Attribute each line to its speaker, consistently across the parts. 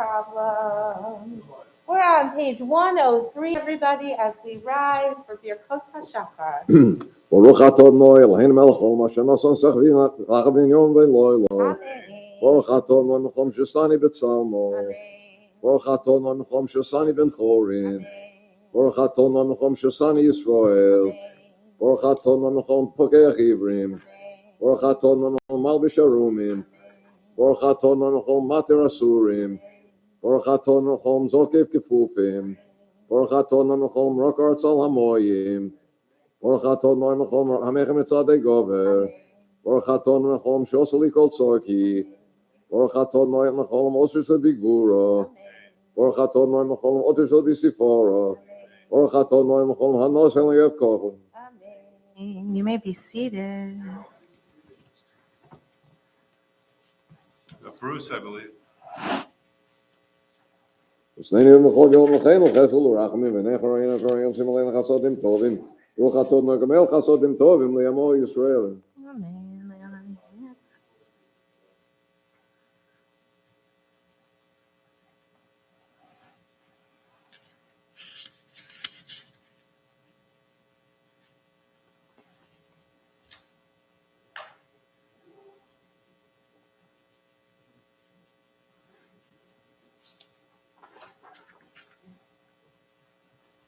Speaker 1: problem. We're on page 103, everybody, as we rise for Birkot HaShachar.
Speaker 2: Baruch atah Adonai Eloheinu melech haolam asher nasan sechvin lachavin yom vein loylo. Baruch atah Adonai Mechom shesani b'tzalmo. Baruch atah Adonai Mechom shesani ben chorin. Baruch atah Adonai Mechom shesani Yisrael. Baruch atah Adonai Mechom pokeach ivrim. Baruch atah Adonai Mechom malbish arumim. Baruch atah Adonai Mechom mater asurim. Baruch atah Adonai Mechom zokef kefufim. Baruch atah Adonai Mechom rokar tzal hamoyim. Baruch atah Adonai Mechom hamechem etzadei gover. Baruch atah Adonai Mechom shoseli kol tzorki. Baruch atah Adonai Mechom osir shel bigvura. Baruch atah Adonai Mechom oter shel bisifara. Baruch atah Adonai Mechom hanos hel yevkochim.
Speaker 1: Amen. You may be seated.
Speaker 3: Bruce, I believe.
Speaker 2: Usnei mechol yom mechenu chesel urachmim v'necharayin akarayim simalein chasodim tovim. Baruch atah Adonai gamel chasodim tovim liyamo Yisrael.
Speaker 1: Amen.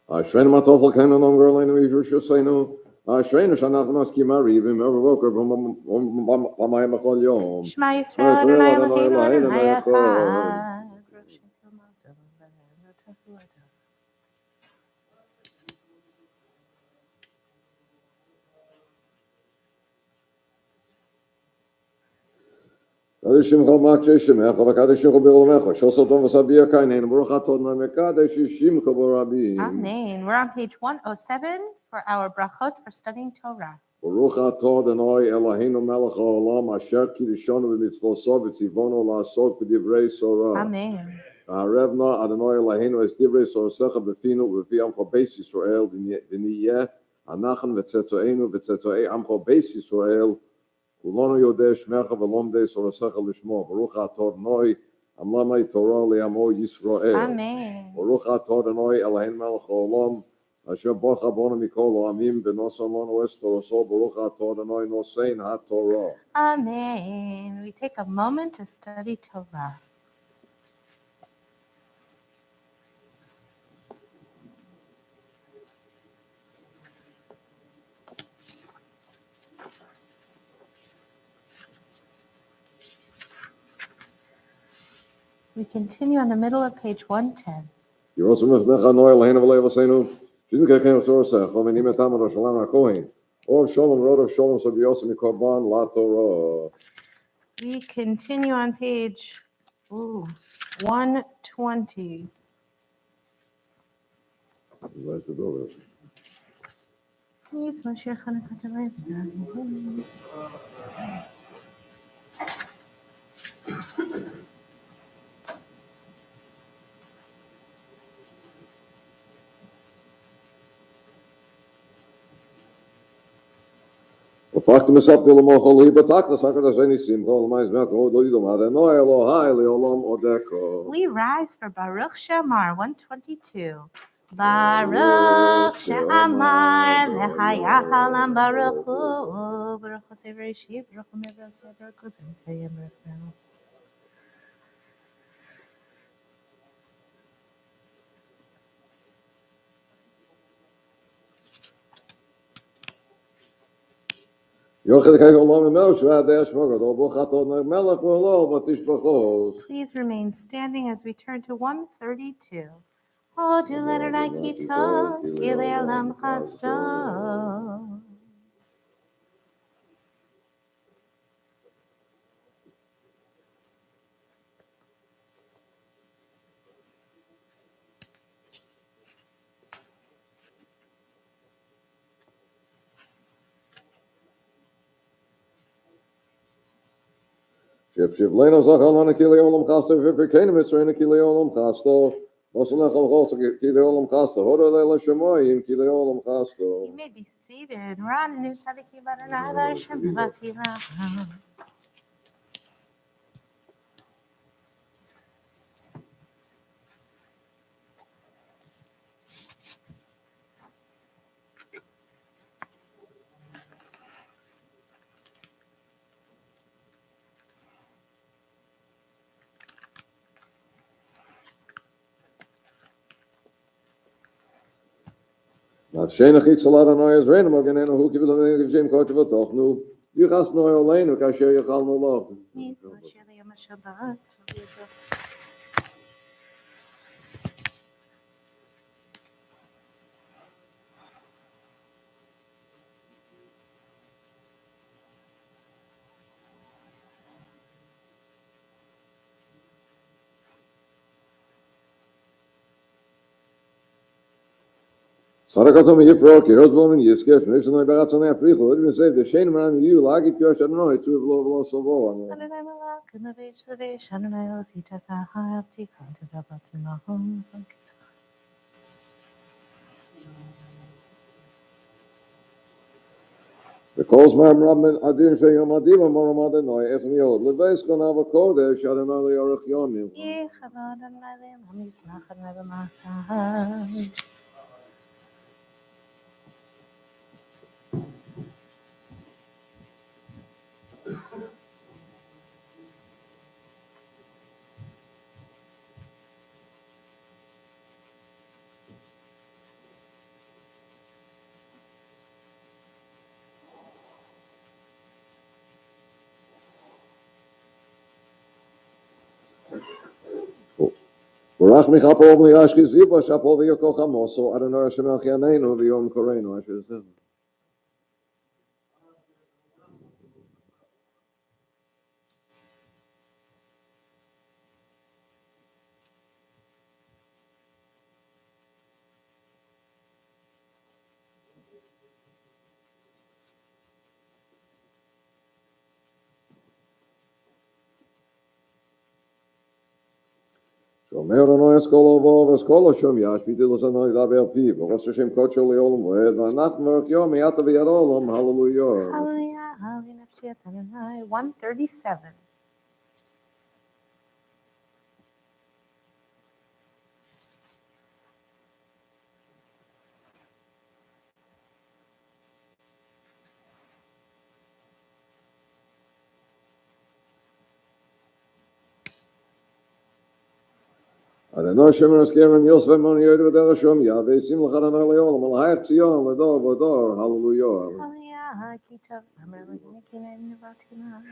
Speaker 2: Ashreinu matov l'keinu nom gerleinu yishu shosenu. Ashreinu shanach maskim arivim evervoker b'mayim b'chol yom.
Speaker 1: Shema Yisrael Adonai Eloheinu Adonai Echad.
Speaker 2: Kadesh Shimcha Makshei Shemecha v'Kadesh Shimcha B'Olemecha Shosel Tom v'Sabiyah Kainein Baruch atah Adonai Mekadesh Shimcha B'Rabim.
Speaker 1: Amen. We're on page 107 for our brachot for studying Torah.
Speaker 2: Baruch atah Adonai Eloheinu melech haolam asher kiddushanu b'mitzvosav v'tzivono la'asok b'divrei Torah.
Speaker 1: Amen.
Speaker 2: Ha'arevna Adonai Eloheinu es divrei Torasecha b'finu v'fi amcho beis Yisrael v'niyeh anachan v'tzetzoeinu v'tzetzoei amcho beis Yisrael Ulonu Yodeh Shmecha v'lomdei Torasecha lishmo. Baruch atah Adonai amlamai Torah li'amo Yisrael.
Speaker 1: Amen.
Speaker 2: Baruch atah Adonai Eloheinu melech haolam asher bacha bonu mikol ha'amim v'nosan lanu es Toraso. Baruch atah Adonai nosein ha'Torah.
Speaker 1: Amen. We take a moment to study Torah. We continue on the middle of page 110.
Speaker 2: Yerosem Mefnecha Adonai Eloheinu v'levaseinu Shin kechem Torasecha v'nim etam Yerushalayim HaKohen Or Shalom Rod of Shalom Sabiyosem Mikorban La Torah.
Speaker 1: We continue on page 120.
Speaker 2: Where's the door?
Speaker 1: Please, Moshe Chanukah.
Speaker 2: ופחתם מספקו למוחו להיבטק נסקת השני שמחו למייס מלכו לא ידום אדוני אלוהי לעולם עודקו.
Speaker 1: We rise for Baruch Shamar 122. Baruch Shamar lehaya halam Baruch hu Baruch hu sever yeshiv Baruch hu mever sever Baruch hu sever Baruch hu. Please remain standing as we turn to 132. Oh, do let her ki tov, ki le'olam chasto.
Speaker 2: Ship leno zachalana ki le'olam chasto v'pekenu mitzrayna ki le'olam chasto. You may
Speaker 1: be seated. We're on a new tzaddikim Adonai Shabbat.
Speaker 2: נפשנו חיצל אדוני עזרנו מגננו הוא קיבל לנו גבשם קודש ותוכנו יחסנו אלינו כאשר יכלנו לו.
Speaker 1: מתקשר ליום השבת.
Speaker 2: Sarakatome Yifro, Kirosbom and Yiskef, Nishon Baraton Africo, it even said the Shane around you, like it, Kirsch, I don't know, it's with Low Savo.
Speaker 1: Adonai Malak, and the Vish, the Vish, Adonai Osita, the High, Tikon, to the Button, the Home,
Speaker 2: Because my Rabban Adin Fayom Adiva Moramada Noy, Ethniot, Leves Konava Kodesh, Adonai Yorach Yomim.
Speaker 1: Ye Chavod, and Lavim, Hamisnach, and Lavamasa.
Speaker 2: Barach Michapol Yashki Ziba, Shapol Yokochamoso, Adonai Shemach Yanenu, Vion Koreno, I should say. Shomer Adonai Eskolo Vov, Eskolo Shom Yash, Vidilos Adonai Daber Piv, Rosh Hashem Kocho Leolam Voed, Vanach Merk Yom, Yata Viarolam, Hallelujah.
Speaker 1: Hallelujah, Hallelujah, Adonai, 137.
Speaker 2: Adonai Shemer Eskerem Yosef Mon Yod V'der Shom Yah, Sim L'Chadonai Leolam, Al Hayach Tzion, Ledor V'dor, Hallelujah.
Speaker 1: Hallelujah, Kitav, Samer, Nikin, and Vatina.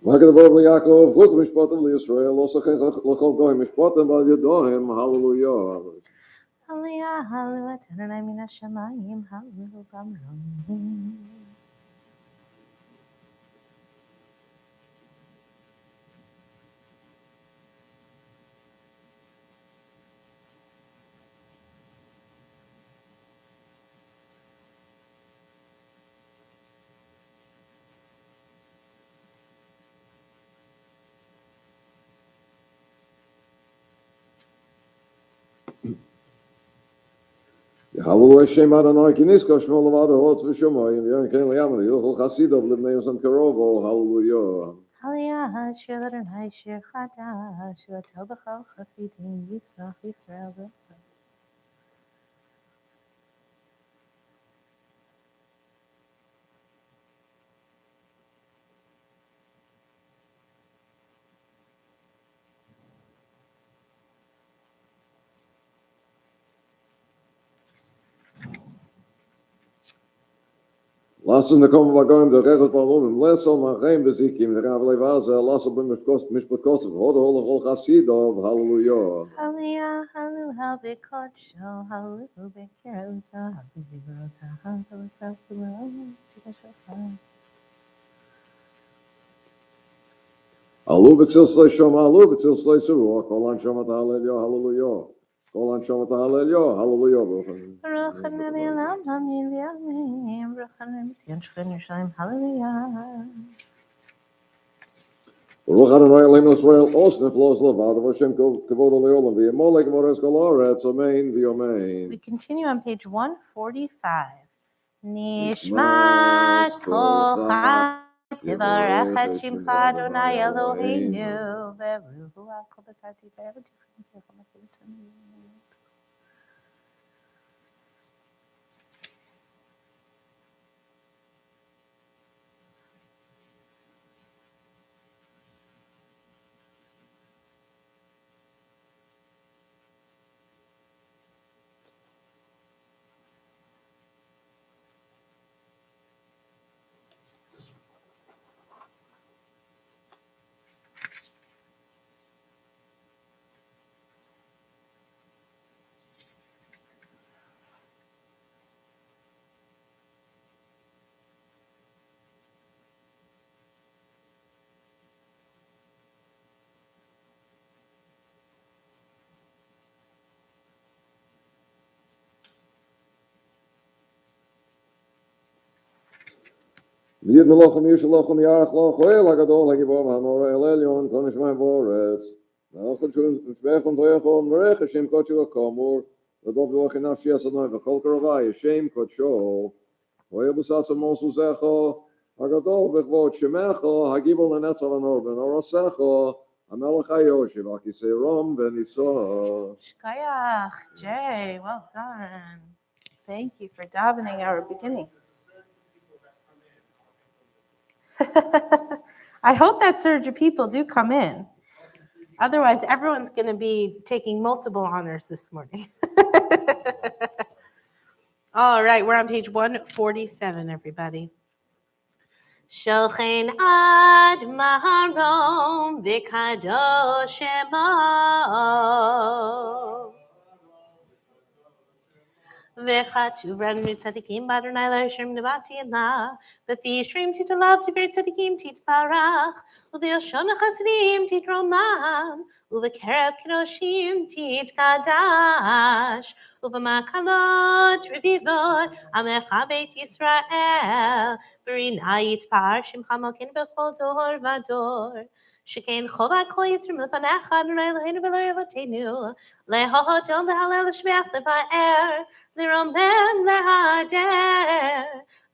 Speaker 2: Magad Vov Yaakov, Chuk Mishpatim L'Yisrael, Osachem L'Chol Goy Mishpatim Bal Yedohem, Hallelujah.
Speaker 1: Hallelujah, Hallelujah, Adonai Mina Shamayim, Hallelujah, Gamram.
Speaker 2: Hallelujah Shem Adonai Kinisko Shmol Levado Hotz V'Shomayim Yon Ken L'Yamad Yochol Chasidov L'Bnei Yosem Kerovo Hallelujah.
Speaker 1: Hallelujah, Shir Adonai, Shir Chadash, Shir Tobachal Chasidim, Yisrach, Yisrael,
Speaker 2: Lassen the Kom Vagoim the Rechot Balumim Lesel Machem Bezikim the Rav Levaza Lassen B'Mishpat Kosev Hod Hol Chasidov Hallelujah.
Speaker 1: Hallelujah, Hallelujah, Bekodsho, Hallelujah, Bekirosa, Hallelujah, Hallelujah,
Speaker 2: Alu B'Tzil Slei Shom Alu B'Tzil Slei Suruach Kol Anshomat Hallelujah Hallelujah. Kol Anshomat Hallelujah Hallelujah.
Speaker 1: Baruch Hanani Elam Hamim V'Yamim, Baruch Hanani Mitzion Shchen Yerushalayim, Hallelujah.
Speaker 2: Baruch Adonai Eloheinu Yisrael Osnef Los Levad Hashem Kavod Leolam V'Yemolek V'Ores Kol Haaretz Amen V'Yomein.
Speaker 1: We continue on page 145. Nishmat kol chai tivarech et shimcha Adonai Eloheinu ve'ruhu al kol b'sarti ve'elotichim tzechom afilutim.
Speaker 2: ויד מלוכם ישלוכם יערך לך אל הגדול הגיבור והנורא אל עליון כל נשמיים בארץ ואנחנו נשבחם ויחום ורך השם קודשו הקומור ודוב דברכי נפשי אסוני וכל קרבי השם קודשו ויבוסץ עמוס וזכו הגדול בכבוד שמך הגיבור לנצח ונור ונורסך המלך היושב על כיסא רום ונישא.
Speaker 1: Shkayach, Jay, well done. Thank you for davening our beginning. I hope that surge of people do come in. Otherwise, everyone's going to be taking multiple honors this morning. All right, we're on page 147, everybody. Shochen ad maharom v'kadosh shemo. V'chatu ran mitzadikim b'Adonai l'Hashem nebati la v'fi yishrim titalav tivir tzadikim titbarach u'v'yoshon chasadim titromam u'v'kerev kedoshim titkadash u'v'makalot revivot amecha beit Yisrael v'rina yitpar shimcha malkeinu b'chol dor v'dor. Shekain chovat kol yitzrim lefanecha Adonai Eloheinu v'lo yavotenu lehodol lehalel l'shmeach levaer l'romem lehader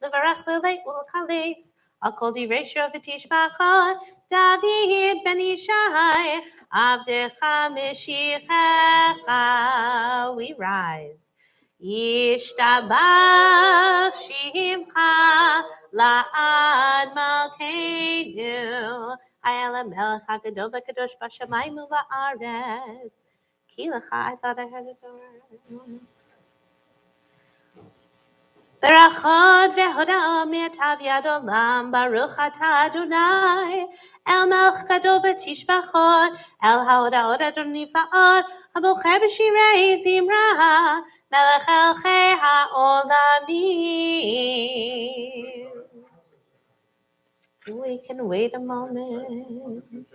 Speaker 1: levarach leleit ul'kalis al kol direisho v'tishbachot David ben Yishai avdecha mishichecha. We rise. Yishtabach shimcha la'ad malkeinu Hayel HaMelech HaGadol VaKadosh B'Shamayim u'Ba'aretz. Ki lecha, I thought I had it already. Berachot ve'hoda mi'atav yad olam baruch atah Adonai el melech gadol v'tishbachot el ha'odaot adonifa'ot habocheh b'shirei zimra melech elchei ha'olamim. We can wait a moment.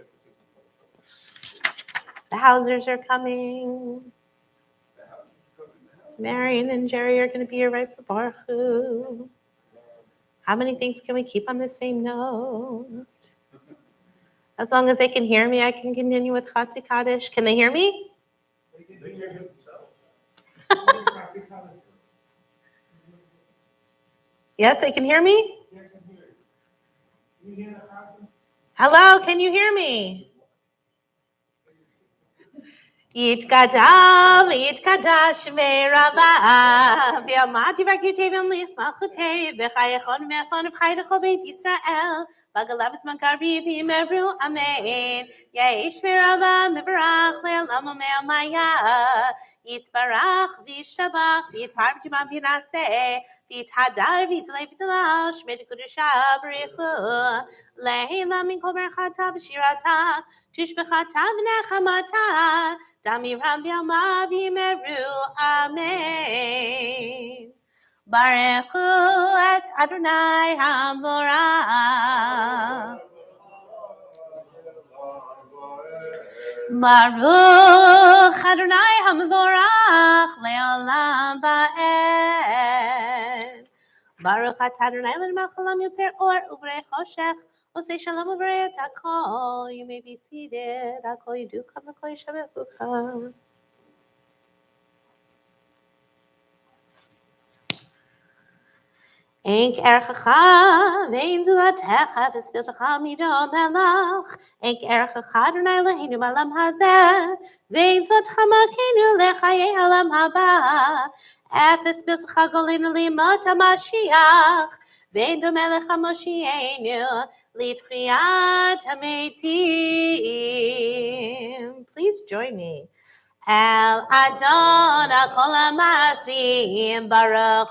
Speaker 1: The Hausers are coming. Marion and Jerry are going to be here right for Baruch. How many things can we keep on the same note? As long as they can hear me, I can continue with Chatzi Kaddish. Can they hear me? They can hear themselves. Yes, they can hear me? Hello, can you hear me? Yitkadav, yitkadash me'rava, v'yamad yivakutei v'mlichmachutei, v'chayechon me'achon v'chayechon beit Yisrael, v'galav zman v'im evru, amen. Yesh me'rava, me'varach, le'olam u'me'amaya, yitzbarach, v'yishtabach, v'yitpar v'jimam v'yinaseh, v'yithadar v'yitzalei v'yitzalal, shmei d'kudusha b'richu, le'hila min kol berachata v'shirata, tishbechata v'nechamata, Damiram b'yamav yimeru, amen. Barechu et Adonai hamorach. Baruch Adonai hamorach le'olam va'ed. Baruch atah Adonai l'melech haolam yotzer or u'brei choshech. Osei shalom u'brei et hakol. You may be seated. Hakol you do come, hakol yishabechucha. Enk erchacha, vein zulatecha, v'spiltecha midam melach. Enk erchacha, Adonai Eloheinu b'olam hazeh, vein zulatecha makenu lechaye olam haba. Efes spiltecha golenu limot hamashiach, vein domelech hamoshienu litchiat hametim. Please join me. El Adon Kol Hamasim Baruch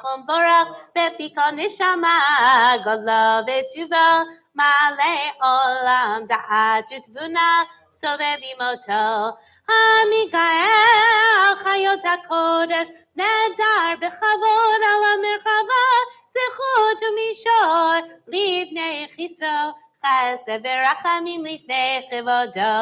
Speaker 1: Befika Nishama Gadol V'Tuva Malei Olam Da'at Utvuna Sovev Imoto Hamigael Chayot HaKodesh Nedar B'Chavod Al HaMerchava Zechut Umishor Livnei Chiso Chesed V'Rachamim Livnei Chivodo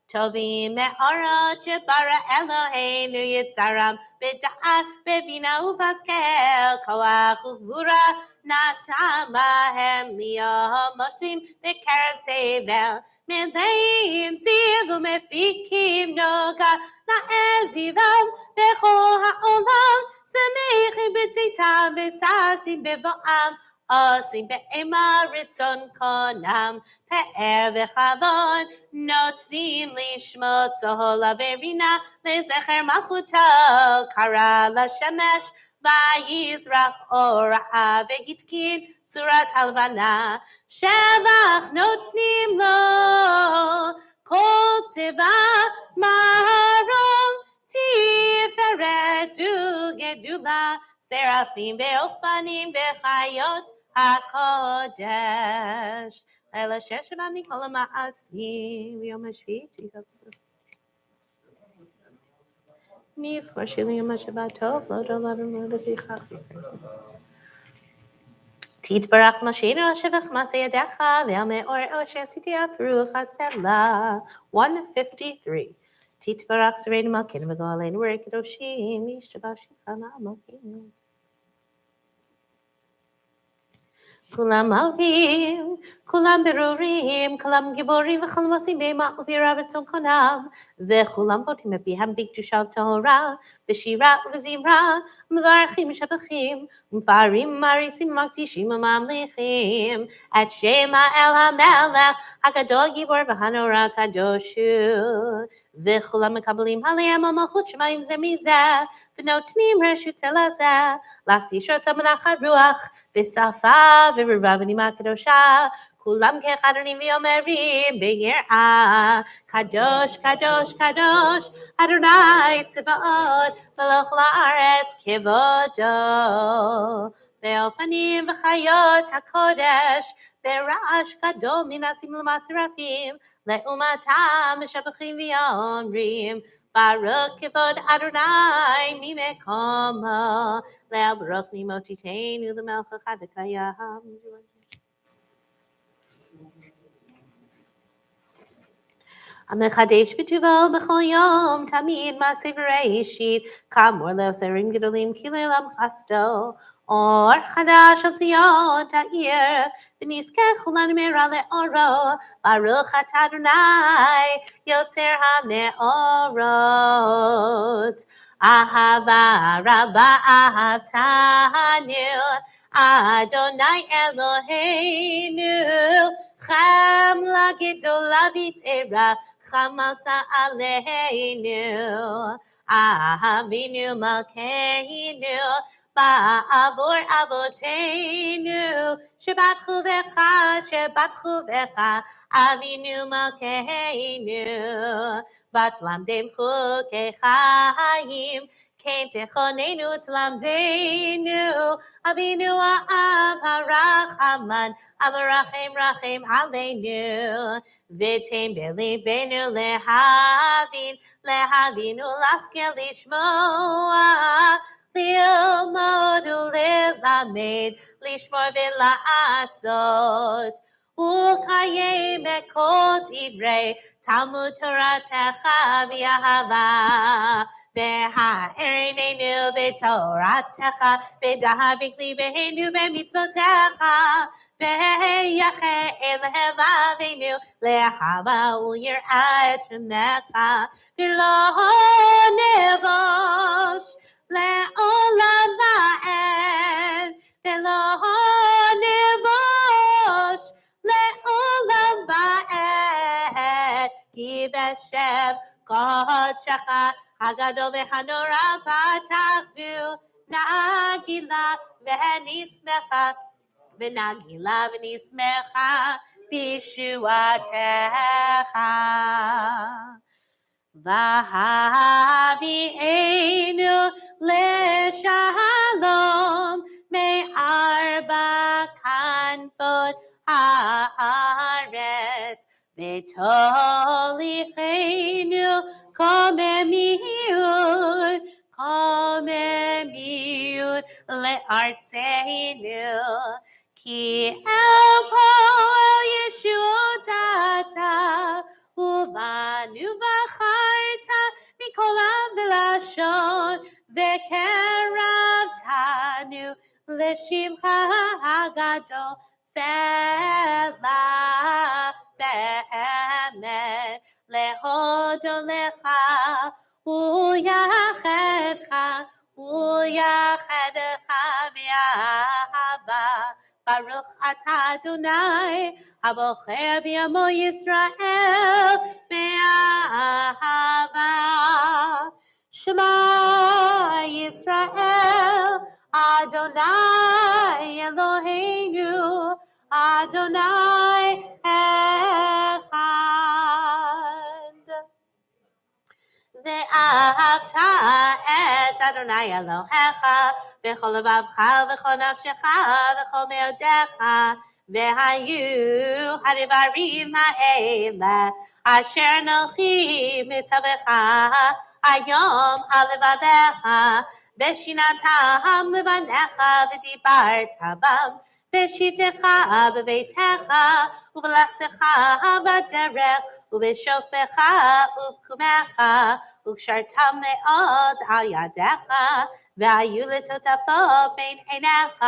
Speaker 1: Tovim me'orot shebara Eloheinu yitzaram b'da'at b'bina uvaskel koach ugvura natan bahem liyamoshim b'kerev tevel meleim ziv u'mefikim noga na'ezivam b'chol ha'olam semechim b'tzitam v'sasim b'vo'am osim be'ema ritzon konam pe'er v'chavon Notzvim lishmot zohol averina lezecher malchuto kara lashemesh vayizrach ora'a vehitkin surat halvana shevach notnim lo kol tzeva maharom tiferet ugedula seraphim ve'ofanim ve'chayot hakodesh Ela sheshava mikol ma'asim yom hashviti. Mi squashili yom hashabat tov lo dolavim lo levichach. Tit barach mashinu shevach maseyadecha ve'ame or oshesiti afru chasela. 153. Tit barach serenu malkin v'goalein v'rekedoshim yishtabashim malkin. Kulam avim, kulam berurim, kulam giborim, v'cholam osim b'ema uvira v'tzon konam, v'cholam botim b'biham b'kdusha v'torah, v'shira v'zimra, m'varachim v'shabachim, m'farim maritzim makdishim u'mamlichim, at shema el hamelech, hagadol gibor v'hanora kadoshu, v'cholam mekabelim haleim ha'malchut shemayim ze mizeh, v'notnim reshut zelazeh, l'akdishot ha'menachat ruach, B'safa v'ravanim ha'kadosha, kulam kechadonim v'yomerim b'yirah, kadosh, kadosh, kadosh, Adonai tziva'ot, v'loch la'aretz kivodo, ve'ofanim v'chayot hakodesh, ve'ra'ash kadol minasim l'matzerafim, le'umatam v'shabachim v'yomrim, Baruch kivod Adonai mimekomo, Le'al baruch nimotiteinu l'melech echad v'kayam. Amechadesh b'tuvo b'chol yom tamid ma'aseh v'reishit kamor le'oserim gedolim ki le'olam chasto or chadash al tzion ta'ir v'niskech ulan me'ra le'oro baruch atah Adonai yotzer ha'me'orot ahava rabba ahavtanu Adonai Eloheinu Cham lagedola v'tera chamalta aleinu Ahavinu malkeinu ba'avor avoteinu Shebatchu v'cha Avinu malkeinu Batlamdem chukei chayim Kein techonenu tlamdenu Avinu ha'av ha'rachaman Avarachem rachem aleinu V'tein belibenu lehavinu laskel lishmoa Lilmod u'lilamed lishmor v'la'asot U'kayem ekol divrei Talmud Toratecha v'yahava V'ha'erinenu v'toratecha V'dahavik libeinu v'mitzvotecha V'yache elevavenu Le'hava u'yir'at shemecha V'lo nevosh Le'olam va'ed V'lo בשם קודשך הגדול והנורא פתחנו נגילה ונשמחה ונגילה ונשמחה בישועתך. והביאנו לשלום מארבע כנפות הארץ ותוליכנו קוממיות לארצנו כי אל פועל ישועתה ובנו בחרת מכל עם ולשון וקרבתנו לשמך הגדול סלע באמת להודות לך ויחדך באהבה ברוך אתה אדוני הבוחר בעמו ישראל באהבה. שמע ישראל אדוני אלוהינו אדוני אחד. ואהבת את אדוני אלוהיך בכל לבבך ובכל נפשך ובכל מאודיך. והיו הדברים האלה אשר אנוכי מצווך היום על לבביך ושיננתם לבניך ודיברת בם בשיטתך בביתך ובלכתך בדרך ובשוכבך ובקומך וקשרתם מאוד על ידיך והיו לטוטפות בין עיניך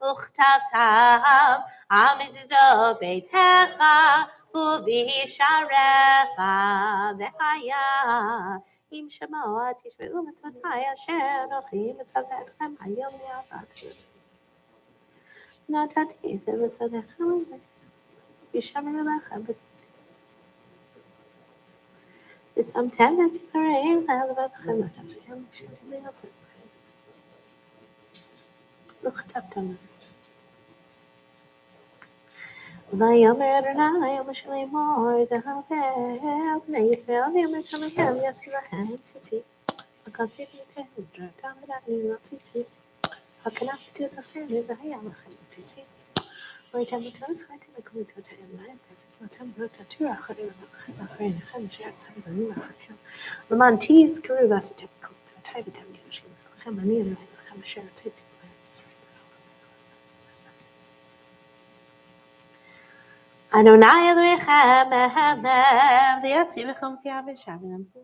Speaker 1: וכתבתם על מזוזות ביתך ובשעריך. והיה אם שמוע תשמעו מצוותיי אשר אנוכי מצווה אתכם היום לעבודכם. נתתי זה בסודך ושמרו לכם ושמתם את עיקריהם ללבבכם ותמשיכם ושמתם לבבכם וכתבתם את זה. ויאמר אדוני יום של לאמור דהווה בני ישראל ויאמר כמותם יעשו להם ציצית וקלפי מכם דרכם ודעתנו לא ציצית הכנפתי אתכם והיה לכם ציצית וראיתם אותו זכרתם לקבוצותיהם להם וספרותם לא תטור אחרי לבבכם אחרי עיניכם אשר אתם בנים אחריכם למען תזכרו ועשיתם קבוצותיי ותמגידו שלום לכם אני אלוהים לכם אשר הוצאתי אדוני אלוהיכם מהמם ויציבכם כיבשה ולמדו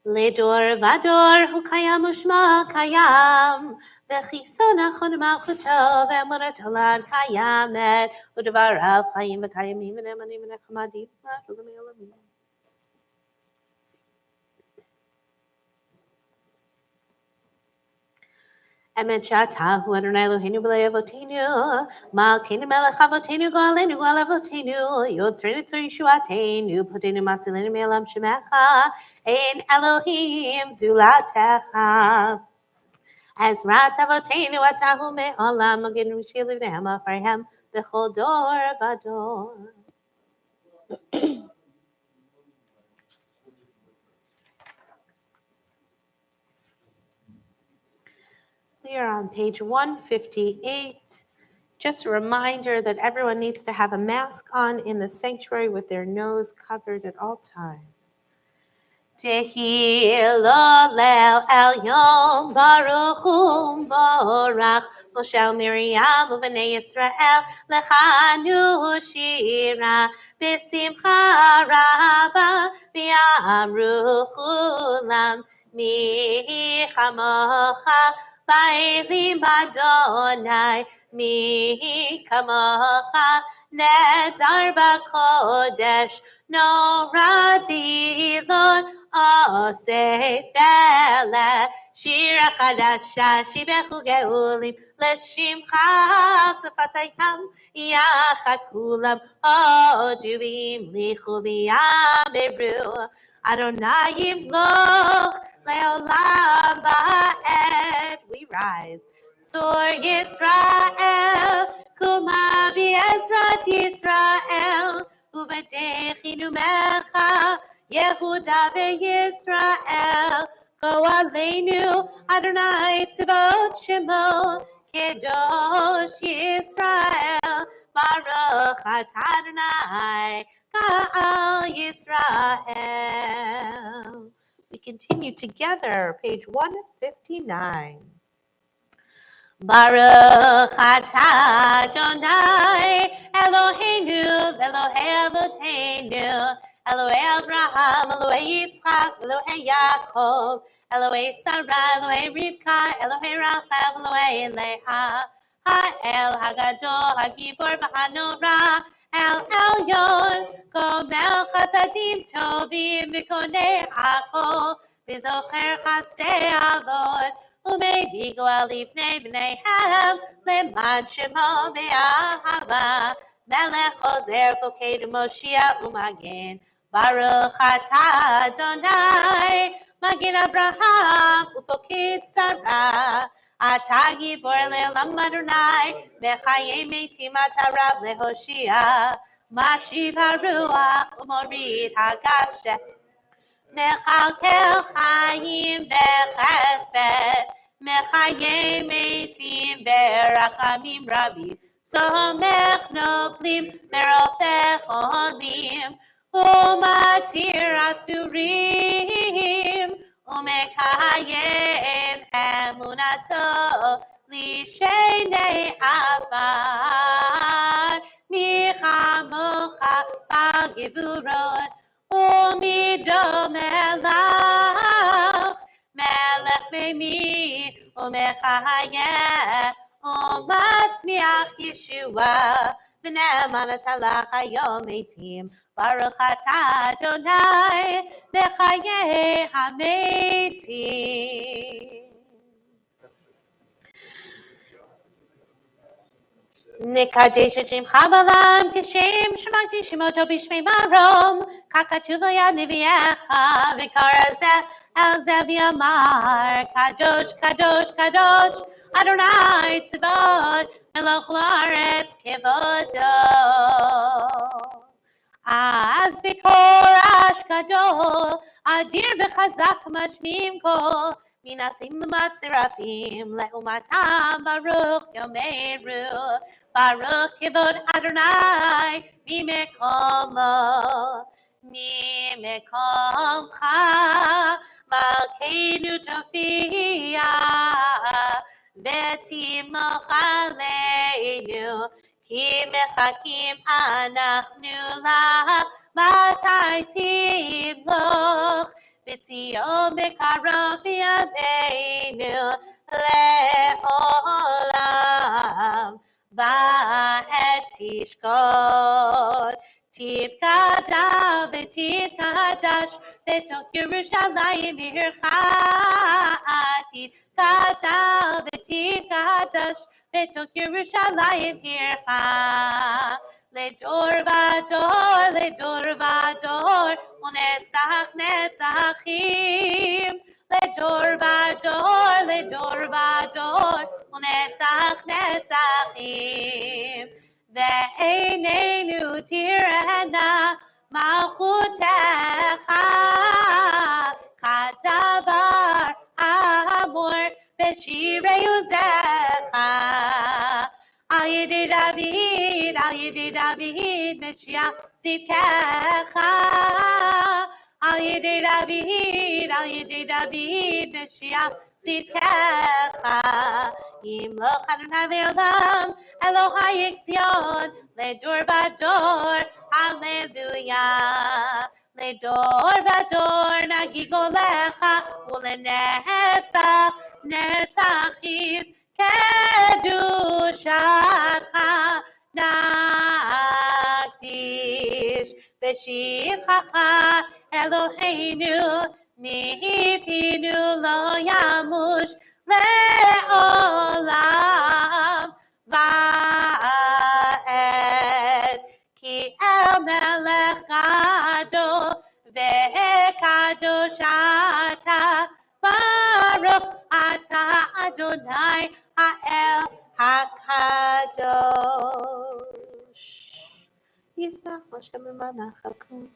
Speaker 1: לדור ודור הוא קיים ושמו קיים וחיסון נכון מלכותו ואמונתו לעד קיימת ודבריו חיים וקיימים ונאמנים ונחמדים ולמי עולמים. אמת שאתה הוא אדוני אלוהינו בלעי אבותינו מלכנו מלך אבותינו גואלנו גואל אבותינו יוצרנו צור ישועתנו פותנו מצילנו מעולם שמך אין אלוהים זולתך עזרת אבותינו אתה הוא מעולם מגן ראשי לבניהם אחריהם בכל דור ודור. We are on page 158. Just a reminder that everyone needs to have a mask on in the sanctuary with their nose covered at all times. Tehillah el yom baruch u'mvorach Moshe Miriam u'bnei Yisrael lechanu shira b'simcha rabba v'yamru chulam mi chamocha Bailim Adonai mi kamocha nedar b'kodesh no radilon oseh feleh שירה חדשה, שיבחו גאולים, לשמחה שפתיהם יחד כולם, עודים ליחו ויאמרו, אדוני ימלוך לעולם ועד. We rise. צור ישראל, קומה בעזרת ישראל, ובדרכנו מלכה, יהודה וישראל. גואלנו, אדוני צבאות שמו, קדוש ישראל, ברוך אתה אדוני, גאל ישראל. We continue together, page 159. Baruch atah Adonai Eloheinu, Elohei Avotenu, Elohei Abraham, Elohei Yitzchak, Elohei Yaakov, Elohei Sarah, Elohei Rivka, Elohei Rachel, Elohei Leah, Ha'el Hagadol, Hagibor v'Hanora, El Elyon, Gomel Chasadim Tovim, V'konei Hakol, V'zocher Chasdei Avot, Umei Goel Ifnei B'neihem, Leman Shemo Be'ahava, Melech Ozer Fokedu Moshiach Umagen, Baruch atah Adonai, Magen Abraham, Ufokid Sarah, Atah Gibor Le'olam Adonai, Mechayei Meitim Atarav Lehoshia, Mashiv HaRuach Umorid HaGashem, Mechalkel Chaim Bechesed, Mechayei Meitim Berachamim Rabim, Somech Noflim Merofech Olim, Umatir Asurim, Umekayem Emunato, Lishenei Avad, Nichamocha Bagivurot, Umido Melach, Melech Memi, Umechayem, Umatzmiach Yeshua, V'ne'eman atalach hayom eitim, Baruch atah Adonai, Mechayei hametim. Nekadesh et shemcha b'olam, Kishem shemati shemoto b'shmei marom, Kakatuv yad neviecha, V'kara zeh el zeh v'yamar, Kadosh, Kadosh, Kadosh, Adonai tzivot, Melech la'aretz kevodo. Az b'korash gadol, Adir v'chazak mashmim kol, Minasim l'matzirafim, Le'umatam Baruch Yomeru, Baruch kivod Adonai, Mimekomo, Mimekomcha, Malkeinu Tofia, V'timoch aleinu, Ki mechakim anachnu la, Matai timloch, V'tzion b'karov yadeinu le'olam, Va'et tishkot, Tivkada v'tivkadash, V'tok Yerushalayim ircha, Tivkada v'tivkadash, V'tok Yerushalayim ircha. Ledor vador, unetzach netzachim. Ledor vador, unetzach netzachim. Ve'einenu tirena malchutecha, kadavar amor b'shirei uzecha. Al yedei David, Meshiach Zidkecha. Al yedei David, Meshiach Zidkecha. Yimloch Adonai le'olam, Elohai Yitzion, Ledor vador, Hallelujah. Ledor vador, Nagigolecha, Ulenetzach, Netzachim, Kedushatcha Nakdish B'shivchacha Eloheinu mipinu lo yamush le'olam va'ed ki el melech gadol ve'kadosh ata baruch ata Adonai ha'el hakadosh. Yismach Moshe Malach HaKol.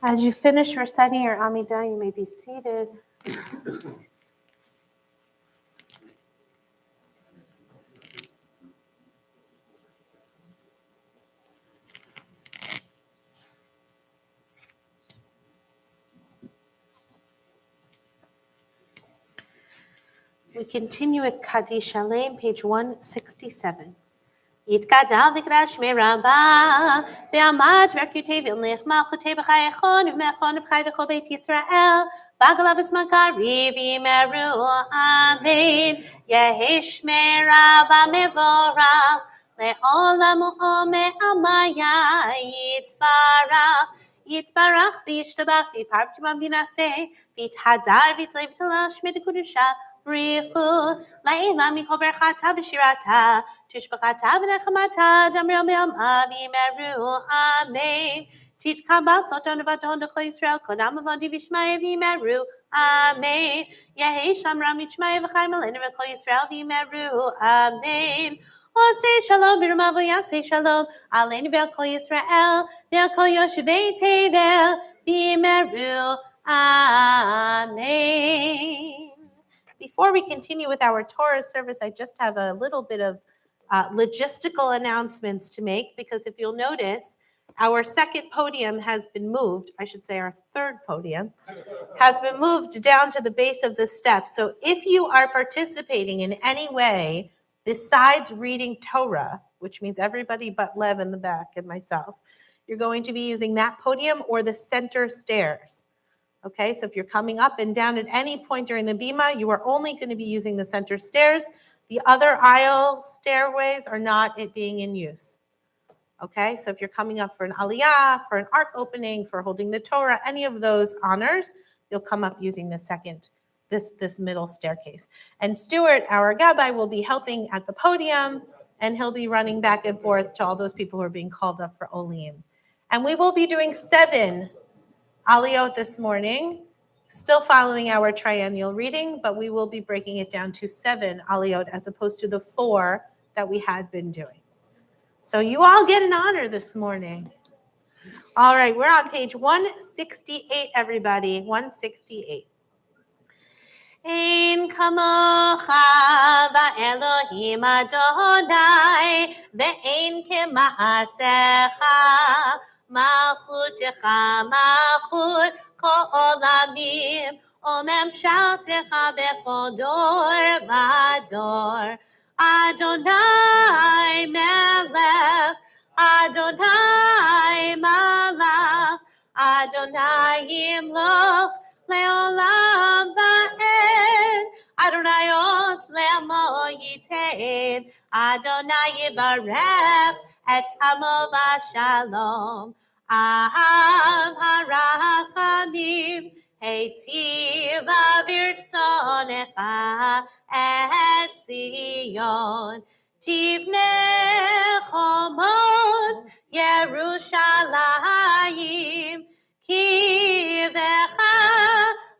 Speaker 1: As you finish reciting your Amidah, you may be seated. We continue with Kaddish Shalem, page 167. יתגדל וקדש מרבה, ועמד ורקותי ולך מלכותי בחייכון ומכון ובחי לכל בית ישראל, בגלה וזמן קריב ימרו אמן, יהי שמי רבה מבורך, לעולם ומעמיה יתברך. יתברך וישתבח ויפאר ותשמע וינשא, ויתהדר ויצלב ותלשמד קדושה, בריחו, לעילה מכל ברכתה ושירתה, תשבחתה ונחמתה, דמרה מעמה וימרו אמן. תתקבל סוטון ובטון לכל ישראל, קודם עבודי וישמעיה וימרו אמן. יהי שמרה מתשמעיה וחיים עלינו וכל ישראל וימרו אמן. עושה שלום ברמה ויעשה שלום עלינו ועל כל ישראל ועל כל יושבי תבל וימרו amen. Before we continue with our Torah service, I just have a little bit of logistical announcements to make, because if you'll notice, our second podium has been moved. I should say our third podium has been moved down to the base of the steps. So if you are participating in any way besides reading Torah, which means everybody but Lev in the back and myself, you're going to be using that podium or the center stairs. Okay, so if you're coming up and down at any point during the Bima, you are only going to be using the center stairs. The other aisle stairways are not being in use. Okay, so if you're coming up for an aliyah, for an ark opening, for holding the Torah, any of those honors, you'll come up using the second, this middle staircase. And Stuart, our Gabbai, will be helping at the podium, and he'll be running back and forth to all those people who are being called up for Olim. And we will be doing 7 aliyot this morning, still following our triennial reading, but we will be breaking it down to 7 aliyot as opposed to the 4 that we had been doing. So you all get an honor this morning. All right, we're on page 168, everybody, 168. Ein kamocha va'elohim Adonai, ve'ein kema'asecha, malchutecha malchut kol olamim, וממשלתך בכל דור ודור. אדוני מלך, אדוני מלך, אדוני ימלוך לעולם ועד. אדוני עולמו ייתן, אדוני יברך את עמו בשלום. אהב הרחמים, היטיב ברצונך את ציון. תבנה חומות ירושלים, כי בך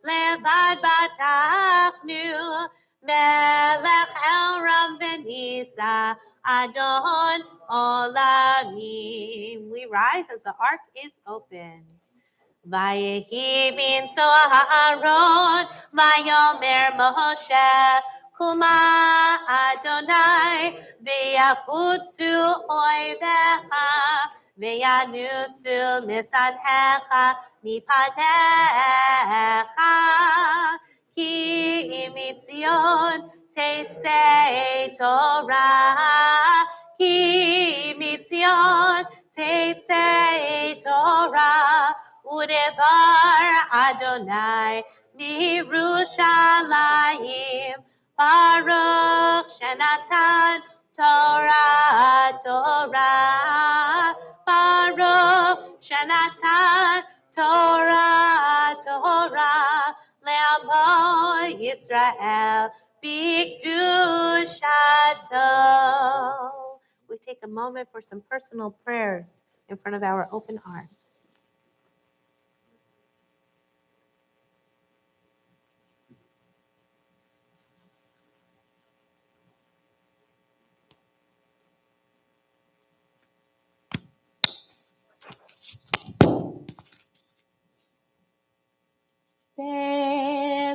Speaker 1: לבד בטחנו, מלך אלרם ונישא, אדון עולמים. We rise as the ark is opened. ויהי בנשוא אהרון, ויאמר משה, קומה אדוני, ויפוצו אויביך, וינוסו משנאיך מפניך. כי מציון תצא תורה, כי מציון תצא תורה, ודבר אדוני מירושלים. ברוך שנתן תורה תורה, ברוך שנתן תורה תורה, לעמו ישראל בקדושתו. We take a moment for some personal prayers in front of our open ark.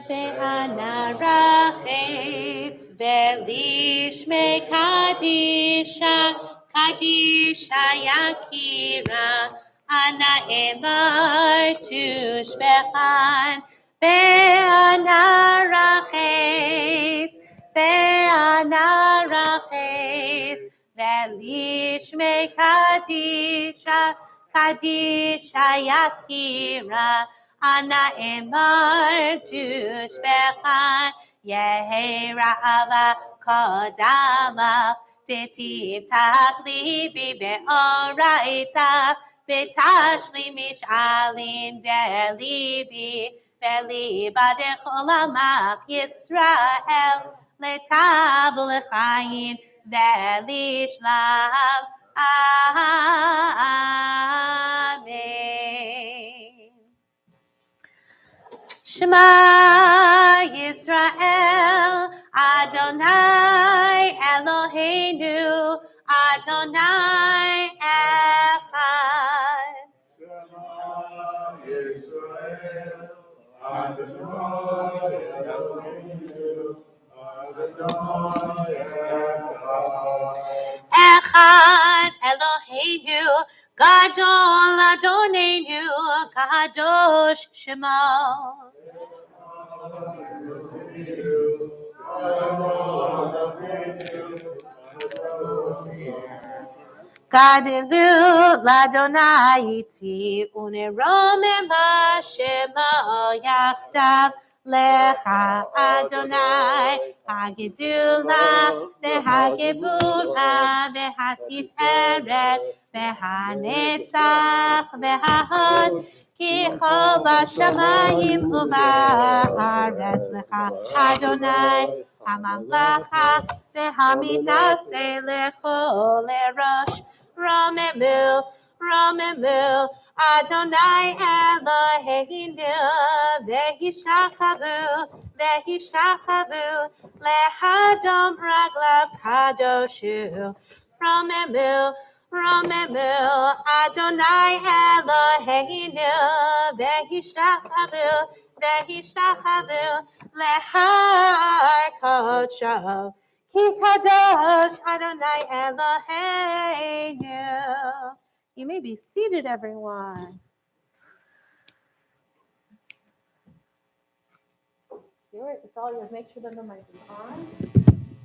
Speaker 1: Be'ana rachetz ve'lishmei kadisha, kadisha yakira, ana emar tushbechan. Be'ana rachetz ve'lishmei kadisha, kadisha yakira, Ana emar tushbechan, yehi ra'ava kodama, titiv tachlibi be'oraita, v'tashli mish'alin delibi, ve'liba decholamach Yisrael, letav l'chayin ve'lishlam. Amen. Shema Yisrael, Adonai Eloheinu, Adonai Echad.
Speaker 3: Shema Yisrael, Adonai Eloheinu, Adonai Echad.
Speaker 1: Echad Eloheinu, Gadol Adonenu, Kadosh Shema. Gadelu l'Adonai iti, uneromem b'Shema yachdav, lecha Adonai, hagedula, v'hagevula, v'hatiteret, v'hanetzach, v'hahod, ki chol b'shamayim u'ba'aretz, lecha Adonai, hamamlacha, v'haminase lechol erosh. Romemu, Romemu, Adonai Eloheinu, ve'hishachavu, ve'hishachavu, lehadom raglav kadoshu. Romemu, Romemu, Adonai Eloheinu, ve'hishachavu, ve'hishachavu, lehar kodsho. Ki kadosh Adonai Eloheinu. You may be seated, everyone. Stuart, it's all yours. Make sure that the mic is on.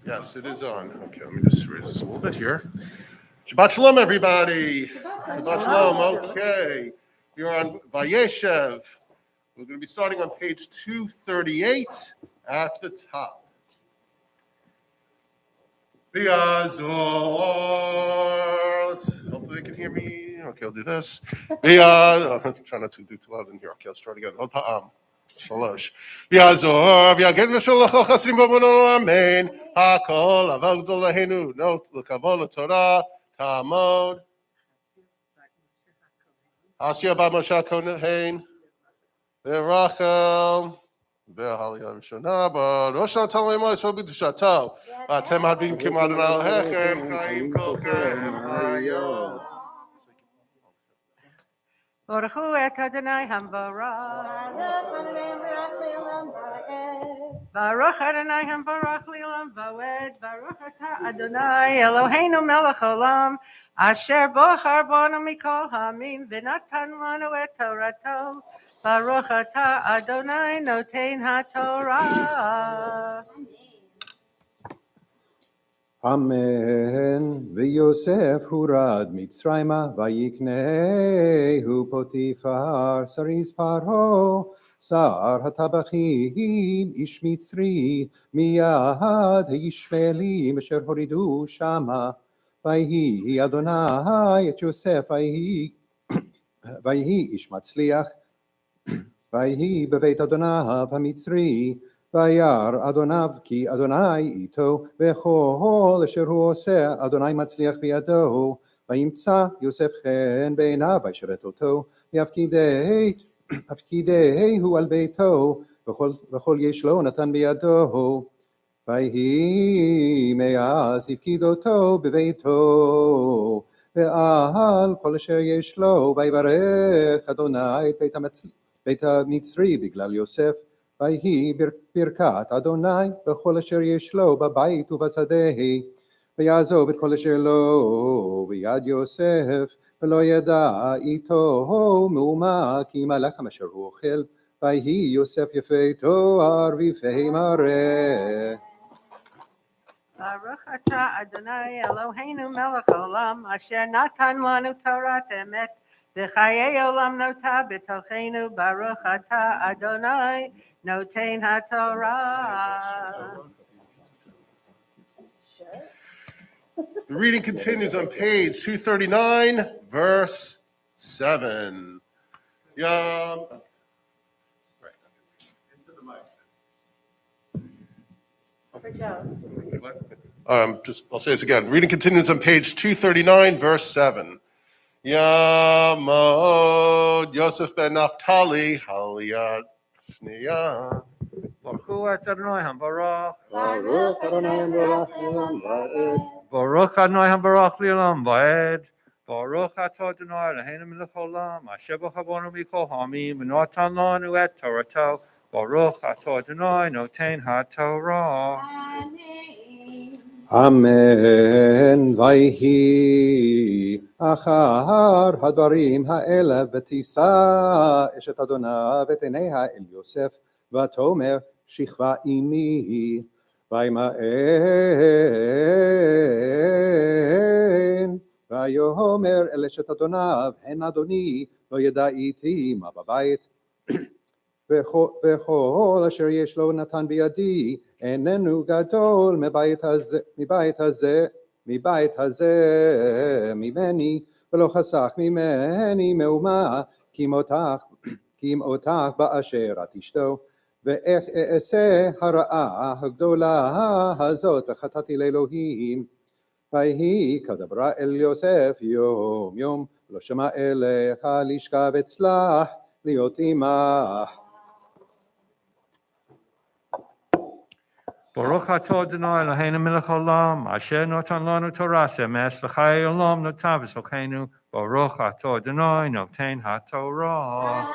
Speaker 4: Yes, it is on. Okay, let me just raise this a little bit here. Shabbat shalom, everybody. Shabbat shalom. Okay, you're on Vayeshev. We're going to be starting on page 238 at the top. Hopefully they can hear me. Okay, I'll do this. Try not to do too loud in here. Okay, let's try it again. Shalosh. V'yazor, v'yagen v'sholach chasim b'mono amen. Hakol avad gdolahenu. No, l'kavod l'Torah. Tamod. Asya bar Moshe Kohen. V'rachel. V'haliyah v'shona. Rosh Hashanah Mois v'b'dushato. V'atem hadvim kim Adonai Elohechem. Chaim kolchem hayom.
Speaker 1: Baruch hu et Adonai hambarach. Baruch Adonai hambarach li'olam va'ed. Baruch atah Adonai Eloheinu melech olam. Asher bochar banu mikol hamim v'natan lanu et Torato. Baruch atah Adonai noten haTorah.
Speaker 5: Amen. ויוסף הורד מצרימה ויקנהו פוטיפר סריס פרעה שר הטבחים איש מצרי מיד הישמעאלים אשר הורידו שמה ויהי אדוני את יוסף ויהי איש מצליח ויהי בבית אדוניו המצרי וירא אדוניו כי אדוני איתו וכל אשר הוא עושה אדוני מצליח בידו וימצא יוסף חן בעיניו וישרת אותו ויפקידהו על ביתו וכל יש לו נתן בידו ויהי מאז הפקיד אותו בביתו ועל כל אשר יש לו ויברך אדוני את בית המצרי בגלל יוסף ויהי ברכת אדוני בכל אשר יש לו בבית ובשדה ויעזוב את כל אשר לו ביד יוסף ולא ידע איתו מאומה כי מלאכם אשר הוא אוכל ויהי יוסף יפה תואר ויפה מראה.
Speaker 1: Baruch atah Adonai Eloheinu melech olam asher natan lanu Torat emet v'chayei olam nota b'tochenu Baruch atah Adonai noten haTorah.
Speaker 4: The reading continues on page 239, verse 7. Yom. I'll say this again. Reading continues on page 239, verse 7. Yamod Yosef ben Naphtali, Haliyat Shneya.
Speaker 3: Baruch hu et Adonai hambarach.
Speaker 5: Baruch Adonai hambarach li'olam va'ed.
Speaker 3: Baruch Adonai hambarach li'olam va'ed. Baruch atah Adonai Eloheinu melech olam. Asher bochar banu mikol hamim v'natan lanu et Torato. Baruch atah Adonai noten haTorah.
Speaker 5: אמן. ויהי אחר הדברים האלה ותישא אשת אדוניו את עיניה אל יוסף ותאמר שכבה עמי וימאן ויאמר אל אשת אדוניו הן אדוני לא ידע איתי מה בבית וכל אשר יש לו נתן בידי איננו גדול מבית הזה ממני ולא חסך ממני מאומה כי אם אותך באשר את אשתו ואיך אעשה הרעה הגדולה הזאת וחטאתי לאלוהים ויהי כדברה אל יוסף יום יום לא שמע אליך לשכב אצלך להיות עמך.
Speaker 3: Baruch atah Adonai Eloheinu melech olam asher natan lanu Torah emes v'chayei olam notav v'sochenu Baruch atah Adonai noten haTorah.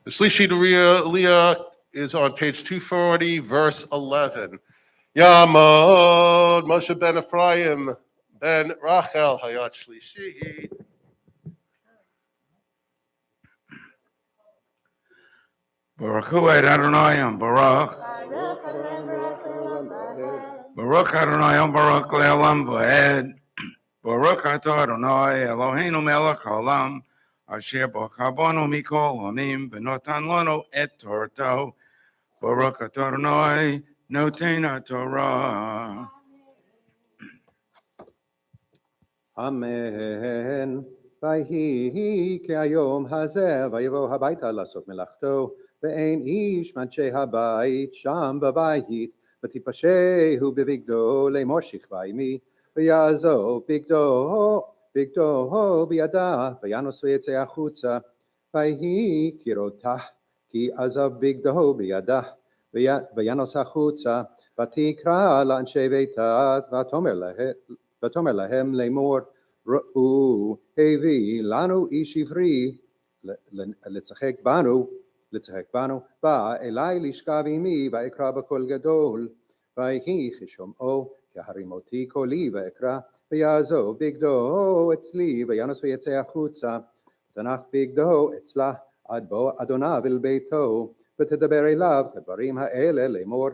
Speaker 4: The Shlishit Aliyah is on page 240, verse 11. Yamod Moshe ben Ephraim Then Rachel Hayat Shlishi.
Speaker 6: Baruch Hu Adonai and Baruch. Baruch Adonai and Baruch Le'olam V'ed. Baruch Atah Adonai Eloheinu Melech Haolam Asher B'chabonu Mikol Hamim V'notan Lanu Et Torto. Baruch Atah Adonai Noten HaTorah.
Speaker 5: אמן. ויהי כהיום הזה, ויבוא הביתה לעשות מלאכתו, ואין איש מאנשי הבית שם בבית, ותיפשהו בבגדו לאמור שכבה עמי, ויעזוב בגדו בידה, וינוס ויצא החוצה, ויהי כראותה, כי עזב בגדו בידה, וינוס החוצה, ותקרא לאנשי ביתה, ותאמר להם לאמור, ראו הביא לנו איש עברי לצחק בנו, בא אליי לשכב עמי ואקרא בקול גדול, ויהי כשומעו כהרימותי קולי ואקרא, ויעזוב בגדו אצלי וינוס ויצא החוצה, ותנח בגדו אצלה עד בוא אדוניו אל ביתו, ותדבר אליו כדברים האלה לאמור,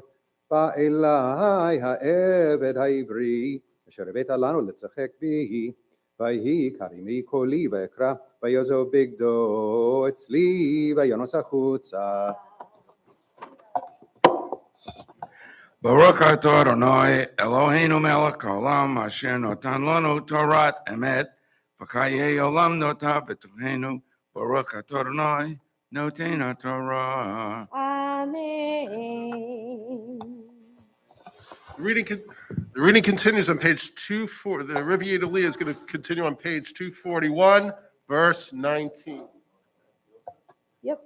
Speaker 5: בא אליי העבד העברי אשר הבאת לנו לצחק בי, ויהי כרימי קולי ואקרא, ויעזוב בגדו אצלי וינוס החוצה.
Speaker 6: Baruch Atah Adonai Eloheinu Melech Haolam Asher Notan Lanu Torat Emet V'chayei Olam Notah B'tochenu. Baruch Atah Adonai Noten HaTorah.
Speaker 1: Amen.
Speaker 4: The reading continues on page 24. The Rebbe Yedali is going to continue on page 241, verse 19.
Speaker 1: Yep.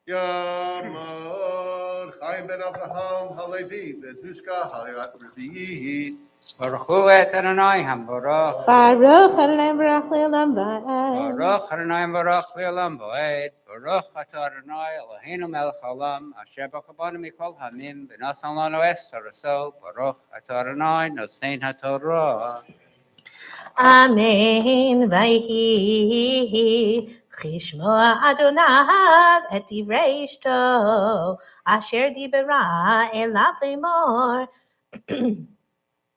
Speaker 4: Yamod Chaim ben Avraham Halevi Betushka Hayat Rezihi.
Speaker 7: Baruch Hu et Adonai HaBaruch.
Speaker 1: Baruch Adonai Baruch Le'olam Va'ed.
Speaker 7: Baruch Adonai Baruch Le'olam Va'ed. Baruch Atah Adonai Eloheinu Melech Haolam Asher B'chabonu Mikol Hamim V'nasan Lanu Es Toraso. Baruch Atah Adonai Noten HaTorah.
Speaker 1: Amen. Vayhi chishmoa Adonav et divrei ishto asher dibera elav lemor.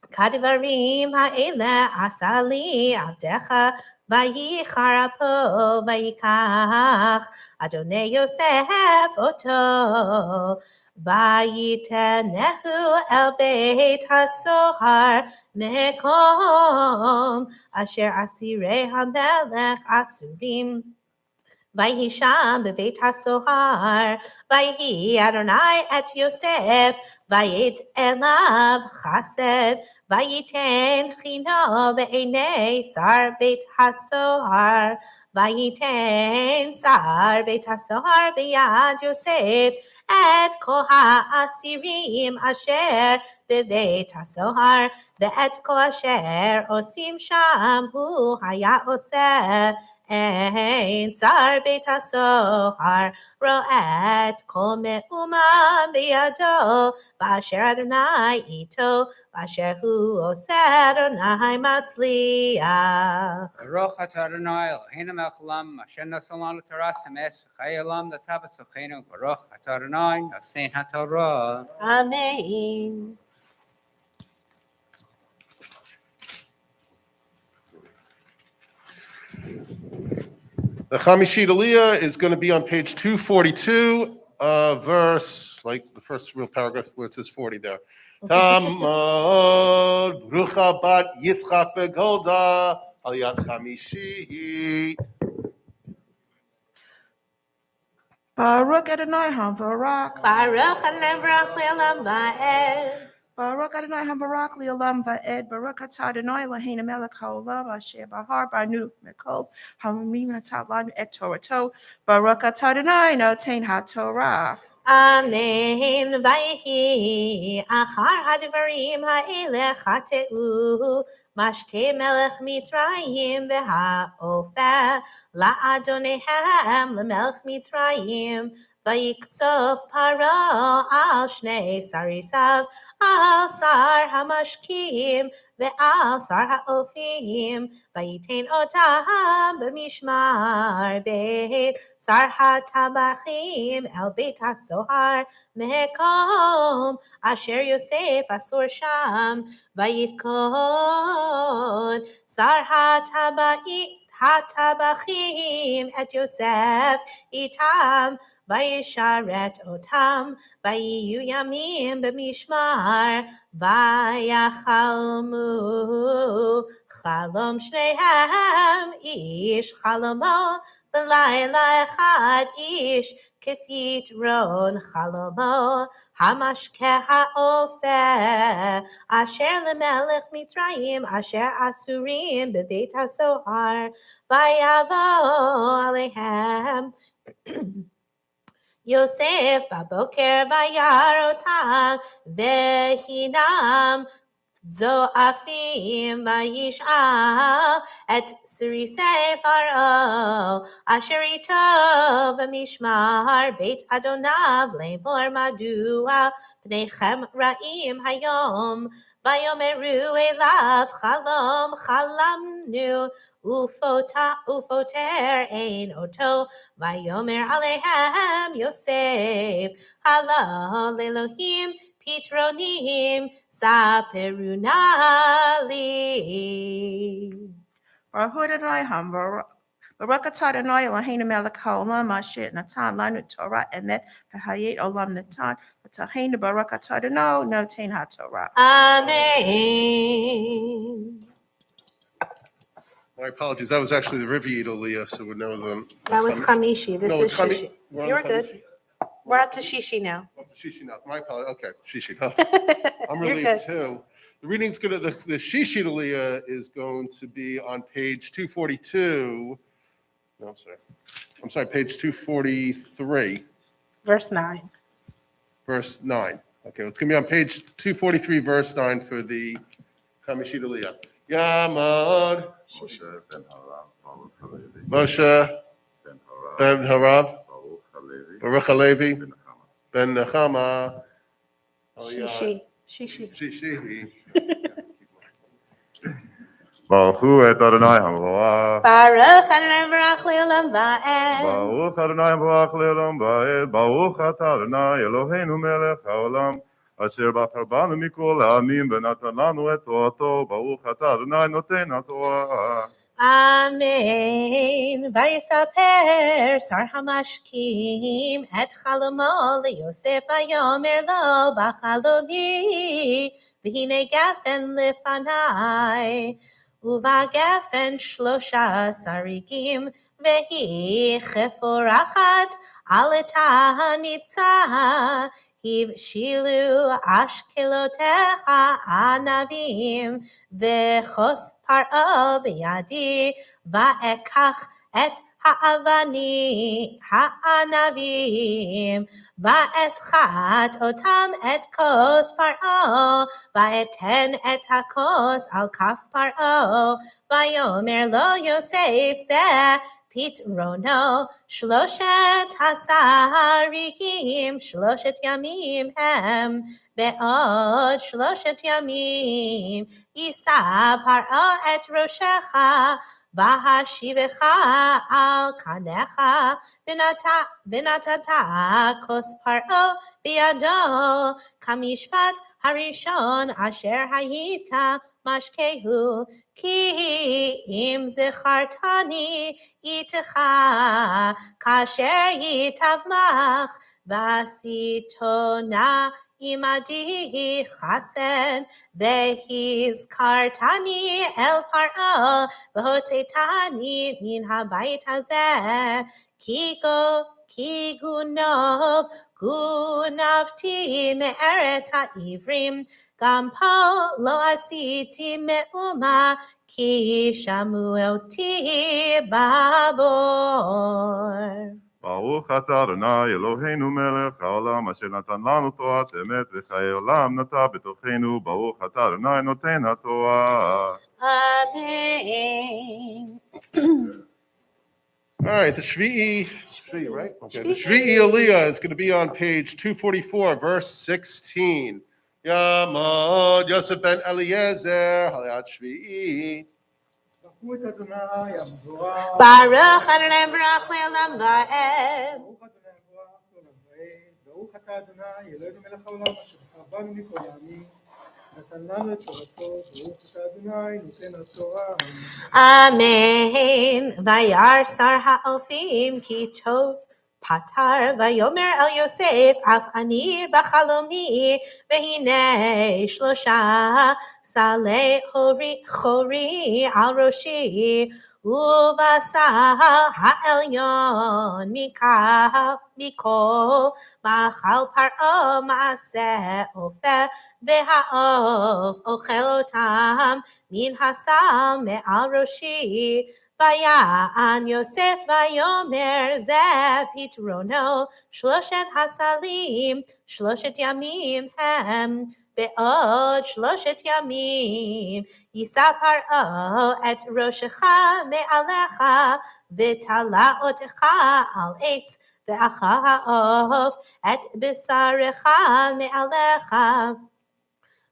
Speaker 1: Kadivarim ha'ele asali avdecha vayicharapo vayikach Adonai Yosef oto vayitenehu el beit hasohar mekom asher asirei hamelech asurim. Vayhi sham beveit hasohar, vayhi Adonai et Yosef, vayit elav chased, vayiten chino ve'enei sar beit hasohar, vayiten sar beit hasohar beyad Yosef, et kol ha'asirim asher beveit hasohar, ve'et kol asher osim sham hu haya oseh. Ein sar beit hasohar ro'et kol me'uma biyado v'asher Adonai ito v'asher hu oseh Adonai matzliach.
Speaker 7: Baruch Atah Adonai Eloheinu Melech Haolam Asher Nasan Lanu Torah Semes V'chayei Olam Notah B'tochenu. Baruch Atah Adonai Noten HaTorah.
Speaker 1: Amen.
Speaker 4: The Chamishit Aliyah is going to be on page 242, verse, like the first real paragraph where it says 40 there. Tamad Brucha bat Yitzchak veGolda Aliyat Chamishi.
Speaker 8: Baruch Adonai HaBaruch.
Speaker 1: Baruch Adonai Baruch Le'olam Va'ed.
Speaker 8: Baruch Adonai HaBaruch Le'olam Va'ed. Baruch Atah Adonai Eloheinu Melech Haolam Asher Bahar Banu Mikol Hamim Natan Lanu Et Torato. Baruch Atah Adonai Noten HaTorah.
Speaker 1: Amen. Vayhi achar hadvarim ha'ele chateu mashke melech Mitzrayim v'ha'ofer la'adonehem lemelech Mitzrayim ויקצוף פרעה על שני סריסיו, על שר המשקים ועל שר האופים, וייתן אותם במשמר בית שר הטבחים אל בית הסוהר, מקום אשר יוסף אסור שם, ויפקוד שר הטבחים את יוסף איתם, וישרת אותם, ויהיו ימים במשמר, ויחלמו חלום שניהם, איש חלומו בלילה אחד, איש כפתרון חלומו, המשקה האופה, אשר למלך מצרים, אשר אסורים בבית הסוהר, ויבוא עליהם יוסף בבוקר וירא אותם, והינם זועפים, וישאל את סריסי פרעה אשר איתו במשמר בית אדוניו לאמור, מדוע פניכם רעים היום? ויאמרו אליו, חלום חלמנו ופוטר אין אותו. ויאמר עליהם יוסף, הלא לאלוהים פתרונים ספרו נא לי.
Speaker 8: Baruch Adonai Baruch atah Adonai Eloheinu melech haolam asher natan lanu Torah emet v'hayet olam natan v'taheinu Baruch atah Adonai noten haTorah.
Speaker 1: Amen.
Speaker 4: My apologies. That was actually the Riviera Leah, so we know them.
Speaker 1: That was Chamishi. This
Speaker 4: No,
Speaker 1: is
Speaker 4: it's Chami-
Speaker 1: Shishi.
Speaker 4: we're on
Speaker 1: You're
Speaker 4: the
Speaker 1: good.
Speaker 4: Chamishi?
Speaker 1: We're up to Shishi now.
Speaker 4: Oh, Shishi now. My apologies. Okay, Shishi now. I'm
Speaker 1: You're
Speaker 4: relieved
Speaker 1: good.
Speaker 4: too. The reading's going to, the Shishi Leah is going to be on page 242. No, I'm sorry, page 243,
Speaker 1: Verse 9.
Speaker 4: verse 9. Okay, it's going to be on page 243, verse 9 for the Kamishita Leah. Yamad, Moshe ben Harab, Baruch Halevi, ben Nechama,
Speaker 1: Shishi.
Speaker 4: Shishi.
Speaker 9: Baruch et Adonai HaMelech.
Speaker 1: Baruch Adonai Baruch Le'olam Va'ed.
Speaker 9: Baruch Adonai Baruch Le'olam Va'ed. Baruch atah Adonai Eloheinu melech haolam, asher bachar banu mikol ha'amim v'natan lanu et torato. Baruch atah Adonai noten haTorah.
Speaker 1: Amen. Vayisaper sar hamashkim et chalomo leYosef vayomer lo b'chalomi v'hine gafen lefanai ובגפן 13 והיא חפורחת עלתה הניצה הבשילו אשכלותיה ענבים וכוס פרעה בידי ואקח את הענבים ואסחט אותם את כוס פרעה ואתן את הכוס על כף פרעה ויאמר לו יוסף זה פתרונו 13 3 ימים הם בעוד 3 ימים יישא פרעה את ראשך והשיבך על קנך ונתת כוס פרעה בידו כמשפט הראשון אשר היית משקהו כי אם זכרתני איתך כאשר ייטב לך ועשיתו נא עמדי חסד והזכרתני אל פרעה והוצאתני מן הבית הזה כי גונבתי מארץ העברים גם פה לא עשיתי מאומה כי שמעו אותי בבור.
Speaker 9: Baruch atah Adonai Eloheinu melech haolam, asher natan lanu torat emet v'chayei olam nata betochenu. Baruch atah Adonai noten haTorah.
Speaker 1: Amen.
Speaker 4: right, the Shvi'i, right? Okay, the Shvi'i Aliyah is going to be on page 244, verse 16. Yamod Yosef ben Eliezer, Halayat Shvi'i.
Speaker 1: Baruch Adonai Baruch Le'olam Va'ed.
Speaker 5: ברוך אתה אדוני אלוהינו מלך העולם אשר בחרבנו מכל העמים נתן לנו את תורתו ברוך אתה אדוני נותן התורה
Speaker 1: Amen. Vayar sar ha'ofim ki tov patar vayomer el Yosef af ani b'chalomi vehine shlosha salei chori al roshi uvasa ha'elyon mikol machal paro ma'aseh ofeh v'ha'ov ochel otam min hasam me'al roshi vaya'an Yosef vayomer zeh pitrono shloshet hasalim shloshet yamim hem be'od shloshet yamim yisa paro et roshecha me'alecha v'tala otecha al eitz ve'acha ha'ov et besarecha me'alecha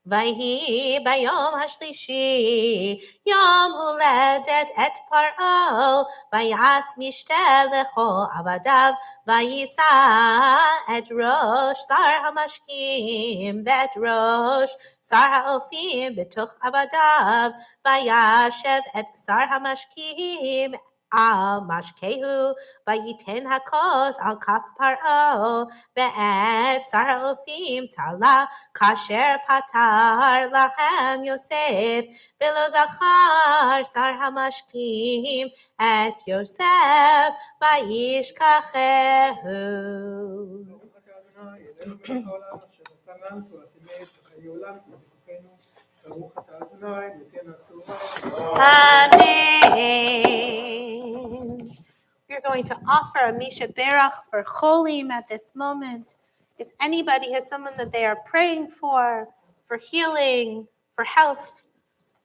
Speaker 1: Vayhi bayom hashlishi yom huledet et paro vayas mishtel lecho avadav vayisa et rosh sar hamashkim vet rosh sar haofim betoch avadav vayashev et sar hamashkim al mashkehu vayiten hakos al kaf paro ve'et sar haofim tala Kasher patar lahem Yosef velo zachar sar hamashkim et Yosef vayishkachehu.
Speaker 5: ברוך אתה אדוני אלוהינו מלך העולם אשר נתן לנו תורת אמת וחיי עולם כי בתוכנו ברוך אתה אדוני נותן התורה
Speaker 1: Amen. We're going to offer a Misha Berach for Cholim at this moment. If anybody has someone that they are praying for healing, for health,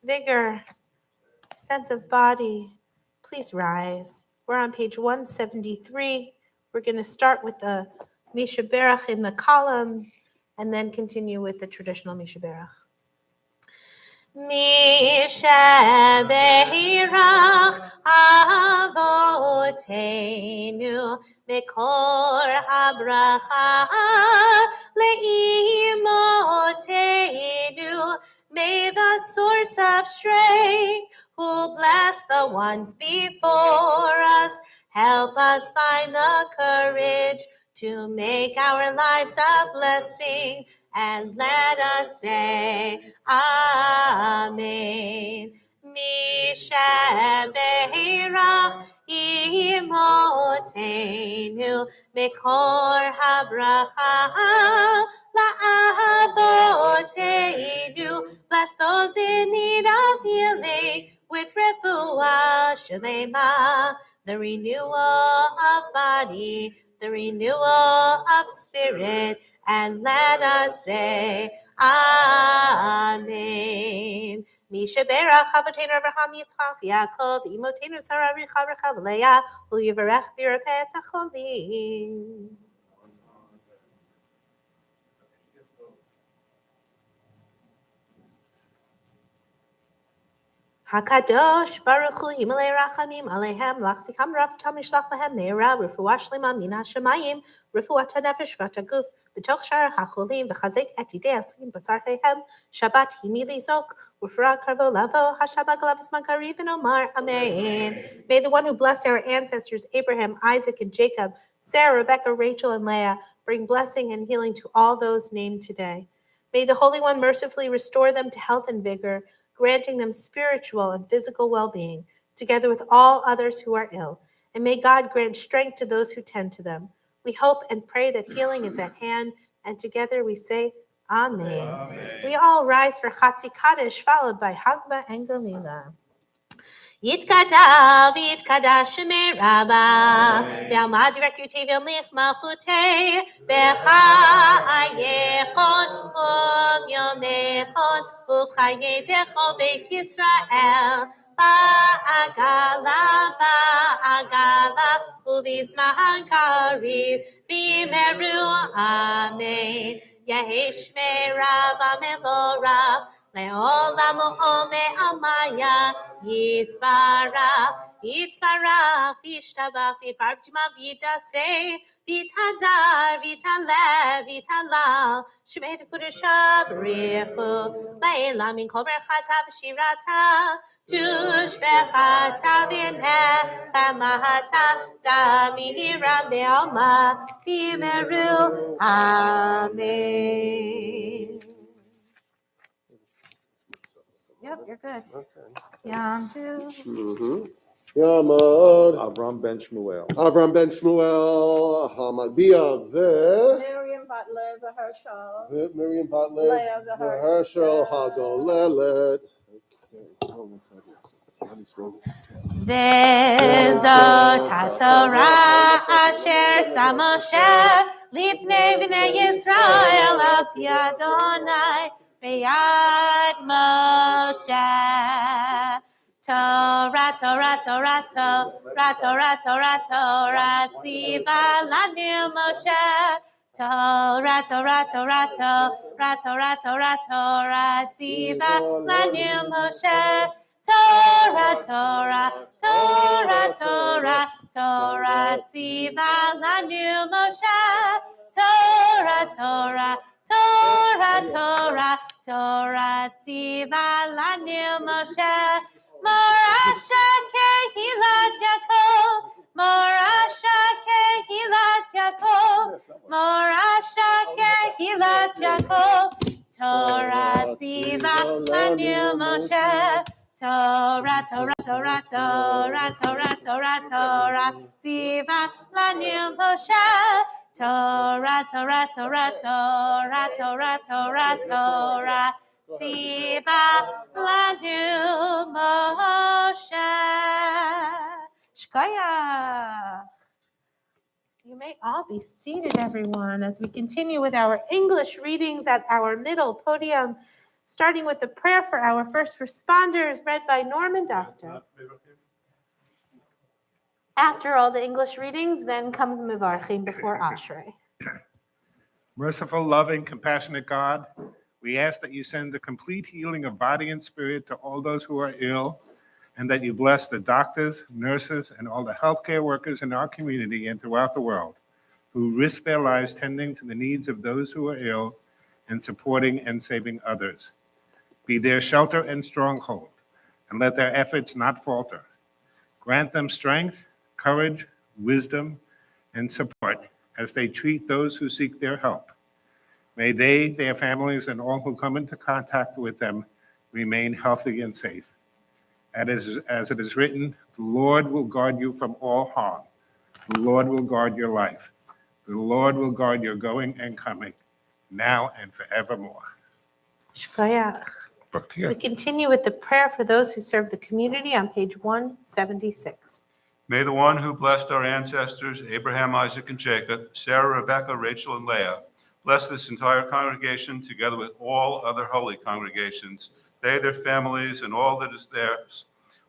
Speaker 1: vigor, sense of body, please rise. We're on page 173. We're going to start with the Misha Berach in the column and then continue with the traditional Misha Berach. Misha Berach Avotenu Mekor habracha leimotenu. May the source of strength, who bless the ones before us, help us find the courage to make our lives a blessing, and let us say Amen. Misha Berach Imotenu Mekor habracha la'avotenu. Bless those in need of healing with refuah shalema, the renewal of body, the renewal of spirit, and let us say Amen. Misha Berach Avotenu Avraham Yitzchak Yaakov Imotenu Sarah Rivka Rachel Leah Hu Yivarech V'Yirpeh Et HaCholim. Hakadosh Baruch Hu Himalei Rachamim Aleihem Lachzikam Raftam Mishlach Lahem Meira Refuah Shlema Min HaShamayim Refuat HaNefesh V'Hataguf B'toch Shar HaCholim V'Chazek Et Yidei Asuim B'Sarteihem Shabbat Himili Zok Ufra Karvo Lavo Hashabak Lavis Makariv and Omar Amen. May the one who blessed our ancestors Abraham, Isaac, and Jacob, Sarah, Rebecca, Rachel, and Leah bring blessing and healing to all those named today. May the Holy One mercifully restore them to health and vigor, granting them spiritual and physical well-being, together with all others who are ill. And may God grant strength to those who tend to them. We hope and pray that healing is at hand, and together we say, Amen. Amen. We all rise for Chatzi Kaddish, followed by Hagba and Galila. Yitkadav, Yitkadash Meraba, Be'amad Rekutev Yomlich Malchutei, Bechayechon, Ov Yomechon, Uvchayedecho Beit Yisrael, Ba'agala, ובזמן קריב במהרו אמן. יהי שמרה ומבורך לעולם ועמיה יתברך יתברך וישתבח ויתברך שמו ויתעשה ויתהדר ויתעלה ויתהלל שמי קודשא בריחו לעילא מן כל ברכתה ושירתה תושבחתה ונחמתה דמירה בעלמא במהרו amen. Yep, you're good. Yom tov.
Speaker 2: Yamad.
Speaker 10: Avram ben Shmuel.
Speaker 2: Avram ben Shmuel. Hamalbia
Speaker 8: Miriam Butler, the Herschel.
Speaker 2: Miriam Butler.
Speaker 8: Leah the
Speaker 2: Herschel Hagolelet.
Speaker 1: Vezot haTorah asher sa Moshe lifnei bnei Yisrael al pi Adonai beyad Moshe. Torah, Torah, Torah, Torah, Torah, Torah, Torah, tziva lanu Moshe. Torah, Torah, Torah, Torah, Torah, Torah, Torah, tziva lanu Moshe. Torah, Torah, Torah, Torah, Torah, tziva lanu Moshe. Torah, Torah, Torah, Torah, Torah, tziva lanu Moshe. Morasha kehilat Yaakov, Morasha kehilat Yaakov, Morasha kehilat Yaakov. Torah tziva lanu Moshe. Torah, Torah, Torah, Torah, Torah, Torah, Torah, tziva lanu Moshe. Torah, Torah, Torah, Torah, Torah, Torah, Torah, tziva lanu Moshe. Shkaya. You may all be seated, everyone, as we continue with our English readings at our middle podium, starting with the prayer for our first responders, read by Norman Doctor. After all the English readings, then comes Mivarchim before Ashrei.
Speaker 11: Merciful, loving, compassionate God, we ask that you send the complete healing of body and spirit to all those who are ill, and that you bless the doctors, nurses, and all the healthcare workers in our community and throughout the world who risk their lives tending to the needs of those who are ill and supporting and saving others. Be their shelter and stronghold, and let their efforts not falter. Grant them strength, courage, wisdom, and support as they treat those who seek their help. May they, their families, and all who come into contact with them remain healthy and safe. As it is written, the Lord will guard you from all harm. The Lord will guard your life. The Lord will guard your going and coming, now and forevermore.
Speaker 1: Shkaya. We continue with the prayer for those who serve the community on page 176.
Speaker 9: May the one who blessed our ancestors, Abraham, Isaac, and Jacob, Sarah, Rebekah, Rachel, and Leah, bless this entire congregation together with all other holy congregations, they, their families, and all that is theirs,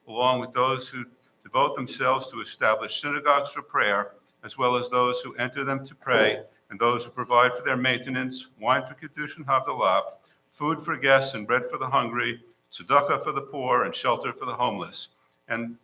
Speaker 9: along with those who devote themselves to establish synagogues for prayer, as well as those who enter them to pray, and those who provide for their maintenance, wine for Kiddush and Havdalah, food for guests and bread for the hungry, tzedakah for the poor, and shelter for the homeless, and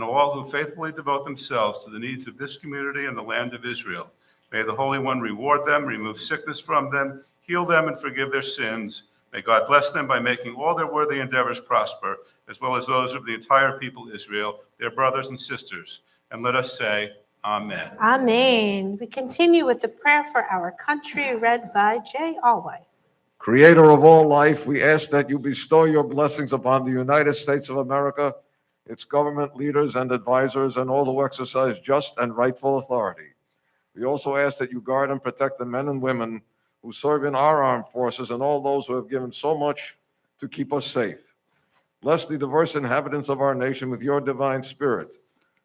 Speaker 9: all who faithfully devote themselves to the needs of this community and the land of Israel. May the Holy One reward them, remove sickness from them, heal them, and forgive their sins. May God bless them by making all their worthy endeavors prosper, as well as those of the entire people of Israel, their brothers and sisters. And let us say, Amen.
Speaker 1: Amen. We continue with the prayer for our country, read by Jay Alwise.
Speaker 2: Creator of all life, we ask that you bestow your blessings upon the United States of America, its government leaders and advisors, and all who exercise just and rightful authority. We also ask that you guard and protect the men and women who serve in our armed forces and all those who have given so much to keep us safe. Bless the diverse inhabitants of our nation with your divine spirit,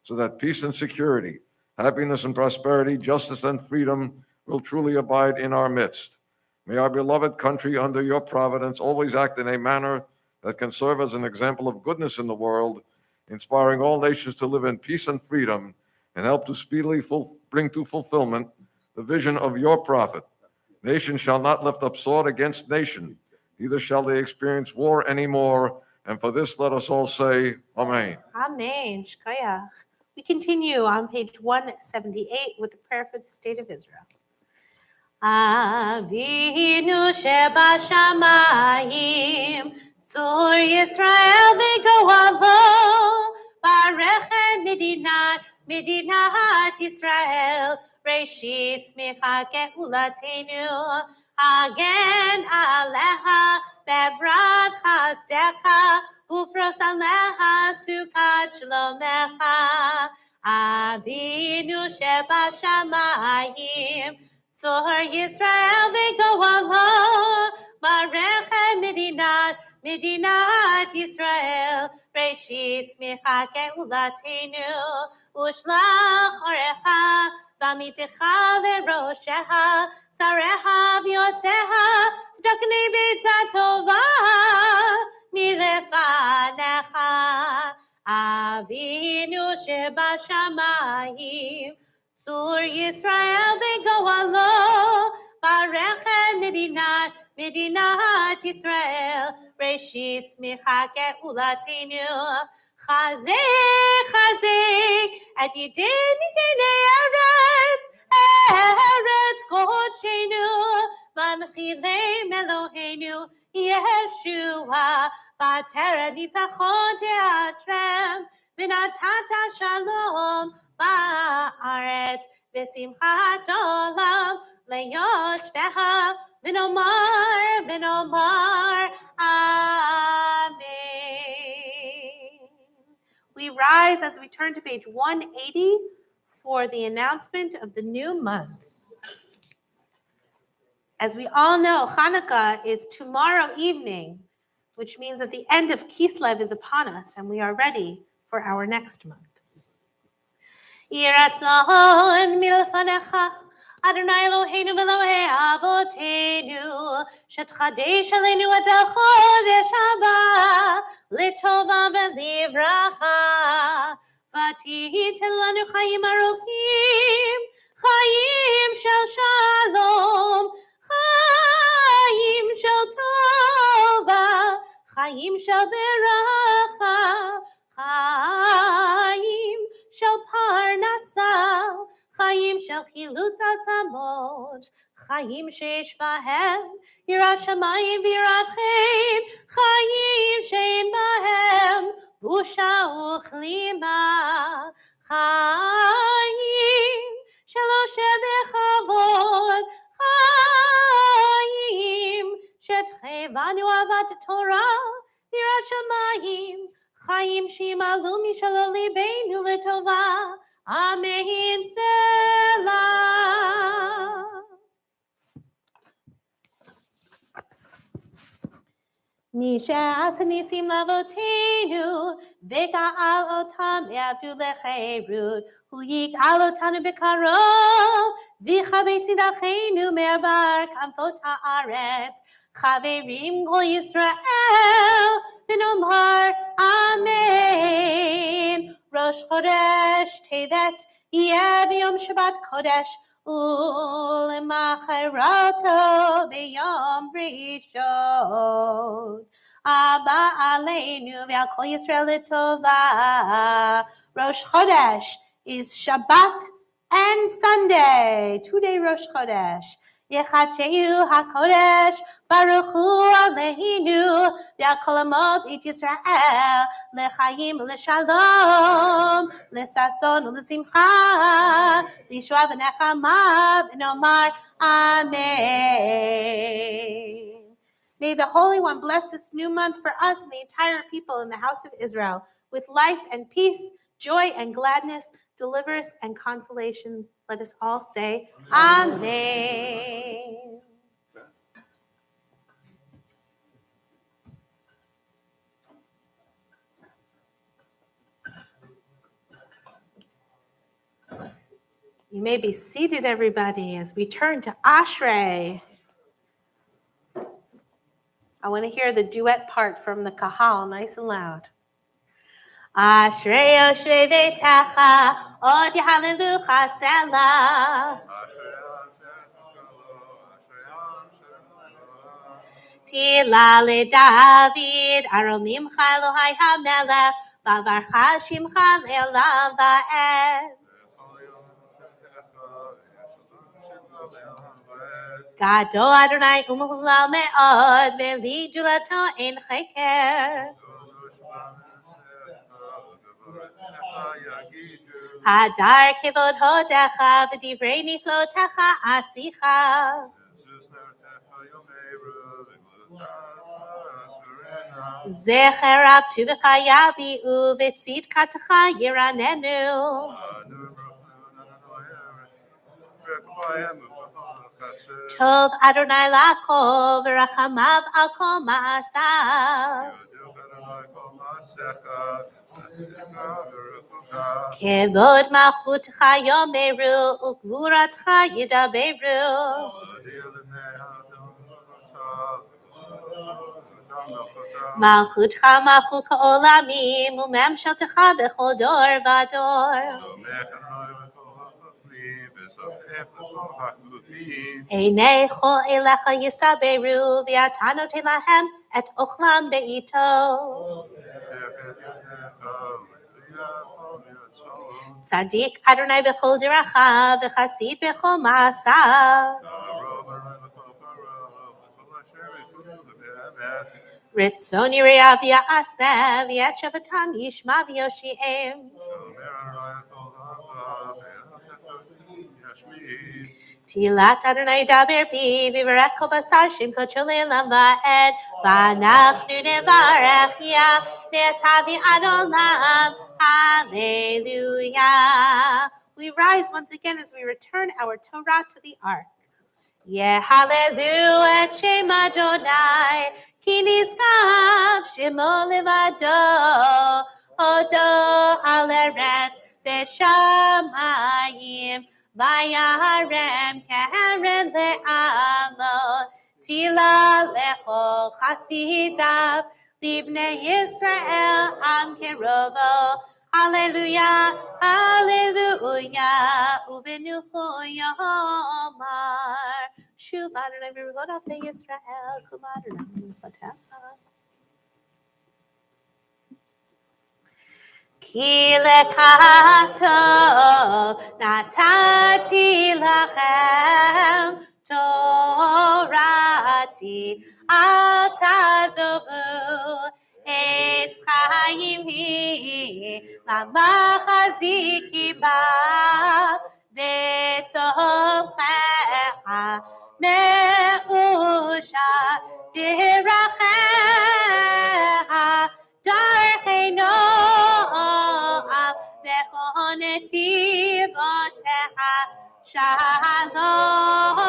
Speaker 2: so that peace and security, happiness and prosperity, justice and freedom will truly abide in our midst. May our beloved country, under your providence, always act in a manner that can serve as an example of goodness in the world, inspiring all nations to live in peace and freedom, and help to speedily bring to fulfillment the vision of your prophet. Nation shall not lift up sword against nation, neither shall they experience war anymore. And for this, let us all say, Amen.
Speaker 1: Amen. Shkoyach. We continue on page 178 with the prayer for the state of Israel. Avinu shebashamayim, Tzur Yisrael v'goalo, Barechem Medinat Yisrael, Reshit tzmicha ge'ulatenu, Hagen aleha bevrat chasdecha, Ufros aleha sukat shlomecha. Avinu shebashamayim, Tzur Yisrael v'goalo, Barechem Medinat Yisrael, Reshit tzmicha ge'ulatenu, Ushlach orecha v'amitecha v'rosheha, Sareha v'yotzeha, v'taknei b'tzah tova milefanecha. Avinu shebashamayim, Tzur Yisrael v'goalo, Barechem Medinat Yisrael, Reshit tzmicha ge'ulatenu, Chazek et yidei migenei Eretz Kodshenu, Vanchilei Eloheinu, Yeshua, Batera nitzachon teatrem, V'natata shalom ba'aretz, V'simchat olam leyoshveha, V'nomar, Amen. We rise as we turn to page 180 for the announcement of the new month. As we all know, Hanukkah is tomorrow evening, which means that the end of Kislev is upon us, and we are ready for our next month. Yiratzon milfanecha, Adonai Eloheinu v'Elohei Avotenu, Shetchadesh aleinu et chodesh haba, Litova v'livracha, V'tihitin lanu chayim aruchim, Chayim shel shalom, Chayim shel tova, Chayim shel beracha, Chayim shel parnasa, Chayim shel chilutz atzamot, Chayim sheish bahem, Yirat shamayim v'yirat chen, Chayim shein bahem, Busha uchlima, Chayim sheloshe bechavod, Chayim shetchevanu avat Torah, Yirat shamayim, Chayim shimalu mishalo libeinu letova, Amen. Selah. Misha nisim lavotenu, v'ga'al otam yavdu lecherut, hu yig'al otanu b'karo, v'chabet tzidachenu me'abar kamfot ha'aretz, chaverim kol Yisrael, v'nomar Amen. Rosh Chodesh Tevet yeh b'yom Shabbat Kodesh, u'lemacharato b'yom Rishon. Abba Aleinu v'al Kol Yisrael l'tova. Rosh Chodesh is Shabbat and Sunday, 2-day Rosh Chodesh. Yechachehu HaKodesh Baruch Hu Aleinu v'al kol amo b'it Yisrael l'chaim l'shalom l'sason u'l'simcha l'yishua v'nechama v'nomar Amen. May the Holy One bless this new month for us and the entire people in the house of Israel with life and peace, joy and gladness, deliverance and consolation. Let us all say Amen. You may be seated, everybody, as we turn to Ashrei. I want to hear the duet part from the Kahal, nice and loud. Ashrei Yoshvei Beitecha, Od Yahallelu Chasela. Tila LeDavid, Aromimcha Elohai HaMelech, Bavarcha Shimcha Le'olam Va'ed. Gadol Adonai U'Mehulal Me'od, Ve'li Julato Ein Cheker. Hadar Kivod Hodecha, V'divrei Niflotecha Asicha. Zecherav Tuvecha Yabi'u, V'tzidkatecha Yiranenu. Tov Adonai Lakol, V'rachamav Al Kol Ma'asav. Kevod Malchutcha Yomeru, Ugvuratcha Yidaberu. Malchutcha Malchut Ha'olamim, U'memshaltecha B'chol Dor V'Dor. Einei Chol Elecha Yisaberu, V'atanot Lahem Et Ochlam Be'ito. Tzadik Adonai B'chol Derachav, V'chasid B'chol Ma'asav. Ritzoni Re'av Ya'aseh, V'et Shavatam Yishma V'yoshi'em. Tilat Adonai Daber Pi, V'varech Kol Basar Shimcho Le'olam Va'ed, V'anachnu Nevarech Ya, Ne'atavi Adolam. Hallelujah. We rise once again as we return our Torah to the ark. Yehalelu et Shem Adonai, Ki nizkav Shemo levado, Odo al eretz v'shamayim, Vayarem keren le'amot, Tila lecho chasidav, Livnei Yisrael am kerovo. Hallelujah, hallelujah, uvenuchu yomar. Shuv Adonai v'rivodav le'Yisrael, kum Adonai v'michotecha. Ki lekato natati lachem, Torati al tazovu. Etz chaim hi, lamachaziki ba, v'tovchecha me'usha dirachecha, darchei noam, v'chol netivotecha shalom.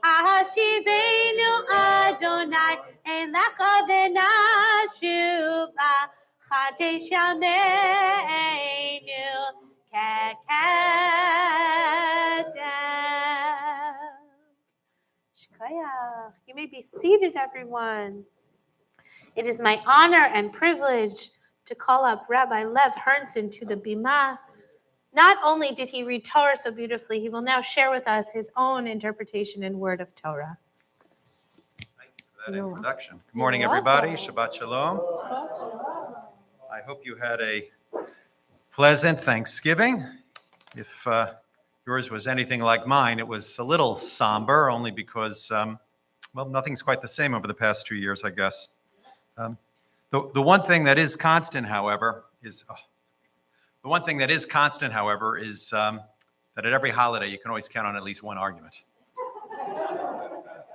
Speaker 1: Hashivenu Adonai elecha v'nashuva, Chadesh yameinu kekedem. Shkoyach. You may be seated, everyone. It is my honor and privilege to call up Rabbi Lev Herndson to the Bima. Not only did he read Torah so beautifully, he will now share with us his own interpretation and word of Torah.
Speaker 10: Thank you for that introduction. Good morning, everybody. Shabbat Shalom. I hope you had a pleasant Thanksgiving. If yours was anything like mine, it was a little somber, only because, well, nothing's quite the same over the past 2 years, I guess. The one thing that is constant, however, is that at every holiday you can always count on at least one argument.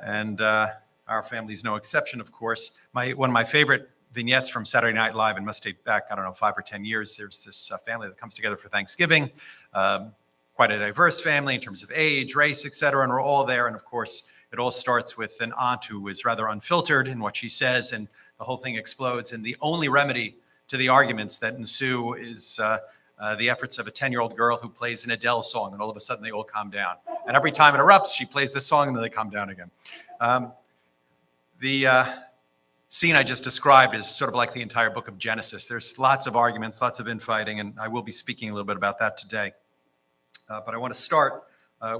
Speaker 10: And our family's no exception, of course. One of my favorite vignettes from Saturday Night Live, and must date back, 5 or 10 years, there's this family that comes together for Thanksgiving, quite a diverse family in terms of age, race, etc., and we're all there. And of course, it all starts with an aunt who is rather unfiltered in what she says, and the whole thing explodes. And the only remedy to the arguments that ensue is the efforts of a 10-year-old girl who plays an Adele song, and all of a sudden they all calm down. And every time it erupts, she plays this song, and then they calm down again. scene I just described is sort of like the entire book of Genesis. There's lots of arguments, lots of infighting, and I will be speaking a little bit about that today. But I want to start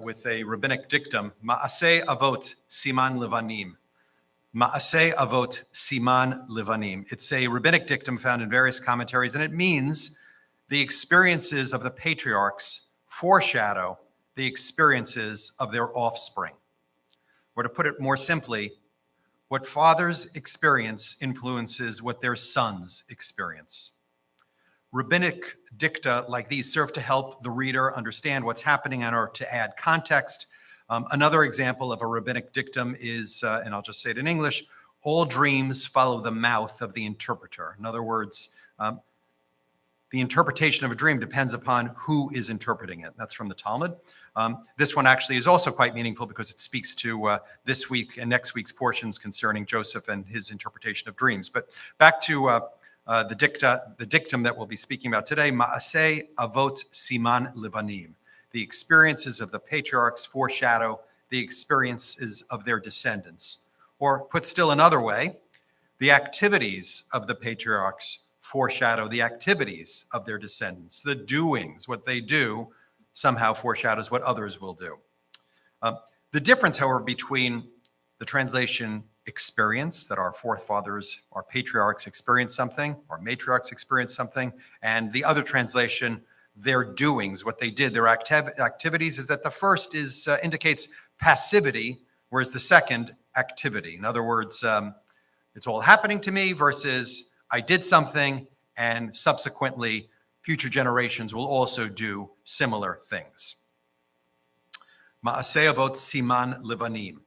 Speaker 10: with a rabbinic dictum, Ma'aseh Avot Siman Levanim. Ma'aseh Avot Siman Levanim. It's a rabbinic dictum found in various commentaries, and it means the experiences of the patriarchs foreshadow the experiences of their offspring. Or to put it more simply, what fathers experience influences what their sons experience. Rabbinic dicta like these serve to help the reader understand what's happening and or to add context. Another example of a rabbinic dictum is, and I'll just say it in English, all dreams follow the mouth of the interpreter. In other words, the interpretation of a dream depends upon who is interpreting it. That's from the Talmud. This one actually is also quite meaningful because it speaks to this week and next week's portions concerning Joseph and his interpretation of dreams. But back to the dictum that we'll be speaking about today, Ma'aseh Avot Siman Levanim. The experiences of the patriarchs foreshadow the experiences of their descendants. Or put still another way, the activities of the patriarchs foreshadow the activities of their descendants. The doings, what they do, somehow foreshadows what others will do. The difference, however, between the translation experience, that our forefathers, our patriarchs experienced something, our matriarchs experienced something, and the other translation, their doings, what they did, their activities, is that the first indicates passivity, whereas the second, activity. In other words, it's all happening to me versus I did something and subsequently future generations will also do similar things. Ma'aseh Avot Siman Levanim.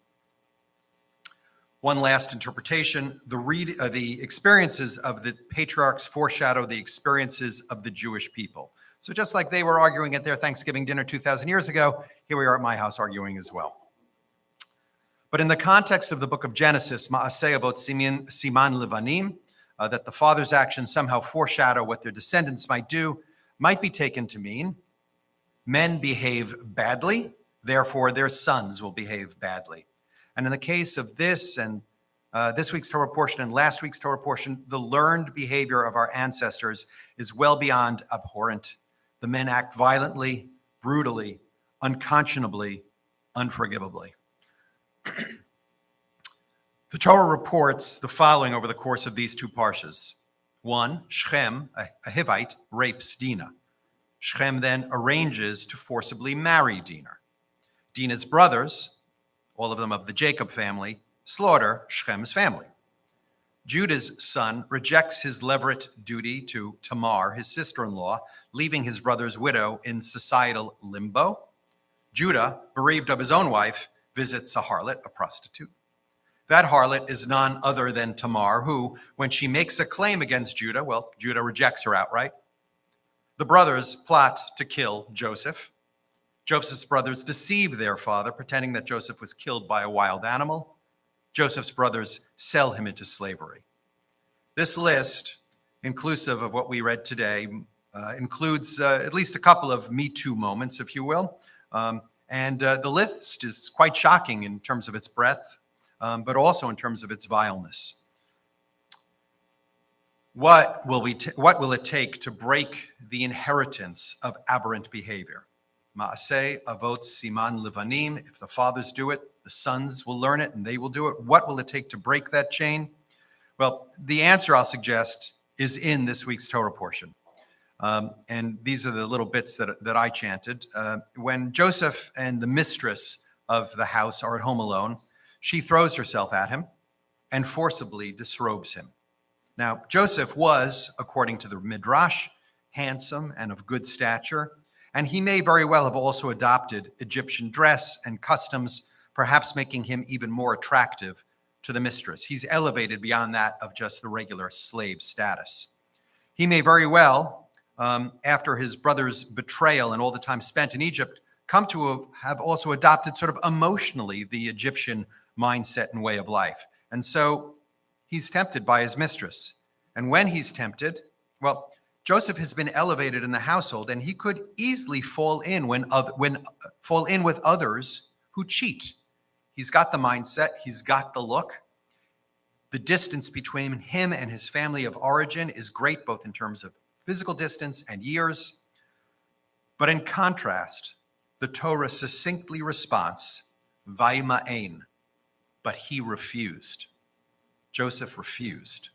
Speaker 10: One last interpretation, the experiences of the patriarchs foreshadow the experiences of the Jewish people. So just like they were arguing at their Thanksgiving dinner 2,000 years ago, here we are at my house arguing as well. But in the context of the book of Genesis, Ma'aseh Avot Siman Levanim, that the father's actions somehow foreshadow what their descendants might do, might be taken to mean men behave badly, therefore their sons will behave badly. And in the case of this and this week's Torah portion and last week's Torah portion, the learned behavior of our ancestors is well beyond abhorrent. The men act violently, brutally, unconscionably, unforgivably. The Torah reports the following over the course of these two parshas. 1, Shechem, a Hivite, rapes Dinah. Shechem then arranges to forcibly marry Dinah. Dinah's brothers, all of them of the Jacob family, slaughter Shechem's family. Judah's son rejects his levirate duty to Tamar, his sister-in-law, leaving his brother's widow in societal limbo. Judah, bereaved of his own wife, visits a harlot, a prostitute. That harlot is none other than Tamar, who, when she makes a claim against Judah, well, Judah rejects her outright. The brothers plot to kill Joseph. Joseph's brothers deceive their father, pretending that Joseph was killed by a wild animal. Joseph's brothers sell him into slavery. This list, inclusive of what we read today, includes at least a couple of Me Too moments, if you will. And the list is quite shocking in terms of its breadth, but also in terms of its vileness. What will it take to break the inheritance of aberrant behavior? Ma'aseh Avot Siman Levanim. If the fathers do it, the sons will learn it and they will do it. What will it take to break that chain? Well, the answer I'll suggest is in this week's Torah portion. And these are the little bits that I chanted. When Joseph and the mistress of the house are at home alone, she throws herself at him and forcibly disrobes him. Now, Joseph was, according to the Midrash, handsome and of good stature, and he may very well have also adopted Egyptian dress and customs, perhaps making him even more attractive to the mistress. He's elevated beyond that of just the regular slave status. He may very well, after his brother's betrayal and all the time spent in Egypt, come to have also adopted sort of emotionally the Egyptian mindset and way of life. And so he's tempted by his mistress. And when he's tempted, well, Joseph has been elevated in the household, and he could easily fall in with others who cheat. He's got the mindset, he's got the look. The distance between him and his family of origin is great, both in terms of physical distance and years. But in contrast, the Torah succinctly responds, Vayima'en, but he refused. Joseph refused.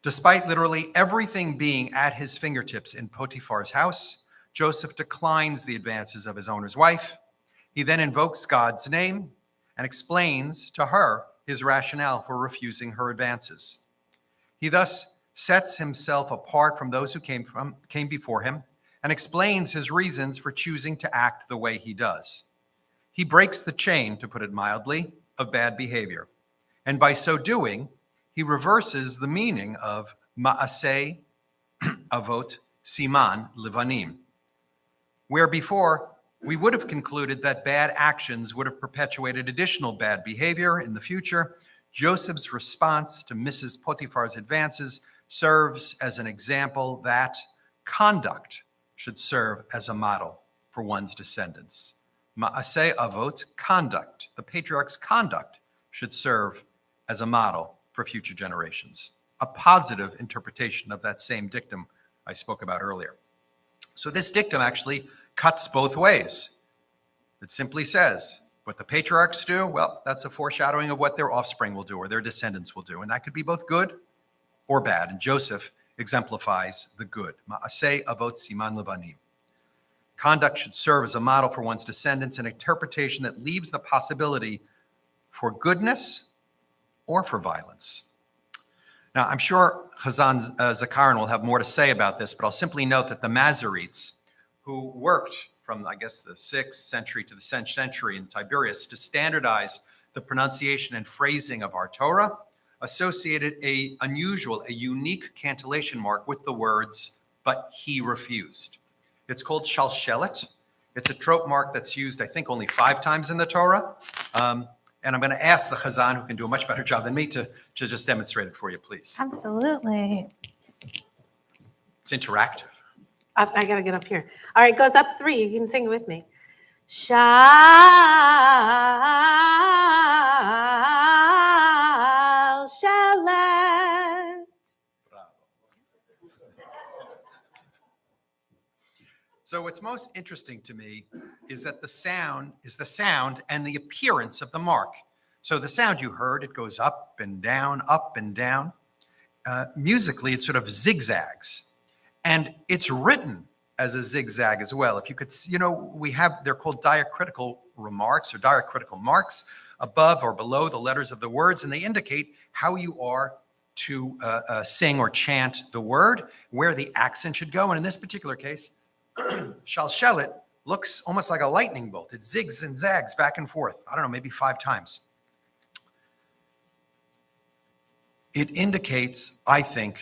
Speaker 10: Despite literally everything being at his fingertips in Potiphar's house, Joseph declines the advances of his owner's wife. He then invokes God's name and explains to her his rationale for refusing her advances. He thus sets himself apart from those who came before him and explains his reasons for choosing to act the way he does. He breaks the chain, to put it mildly, of bad behavior. And by so doing, he reverses the meaning of ma'aseh avot siman levanim, where before we would have concluded that bad actions would have perpetuated additional bad behavior in the future. Joseph's response to Mrs. Potiphar's advances serves as an example that conduct should serve as a model for one's descendants. Ma'aseh avot, conduct. The patriarch's conduct should serve as a model for future generations. A positive interpretation of that same dictum I spoke about earlier. So this dictum actually cuts both ways. It simply says, what the patriarchs do, well, that's a foreshadowing of what their offspring will do or their descendants will do. And that could be both good or bad. And Joseph exemplifies the good. Ma'aseh avot siman levanim. Conduct should serve as a model for one's descendants, an interpretation that leaves the possibility for goodness or for violence. Now, I'm sure Chazan Zakarin will have more to say about this, but I'll simply note that the Masoretes, who worked from, I guess, the 6th century to the 10th century in Tiberias to standardize the pronunciation and phrasing of our Torah, associated a unique cantillation mark with the words, but he refused. It's called shalshelet. It's a trope mark that's used, I think, only 5 times in the Torah. And I'm going to ask the Chazan, who can do a much better job than me, to just demonstrate it for you, please.
Speaker 1: Absolutely.
Speaker 10: It's interactive.
Speaker 12: I got to get up here. All right, it goes up 3. You can sing it with me. Shalshelet.
Speaker 10: So what's most interesting to me is that the sound and the appearance of the mark. So the sound you heard, it goes up and down, up and down. Musically, it sort of zigzags. And it's written as a zigzag as well. If you could, they're called diacritical remarks or diacritical marks above or below the letters of the words, and they indicate how you are to sing or chant the word, where the accent should go. And in this particular case, shalshelet looks almost like a lightning bolt. It zigs and zags back and forth. I don't know, maybe 5 times. It indicates, I think,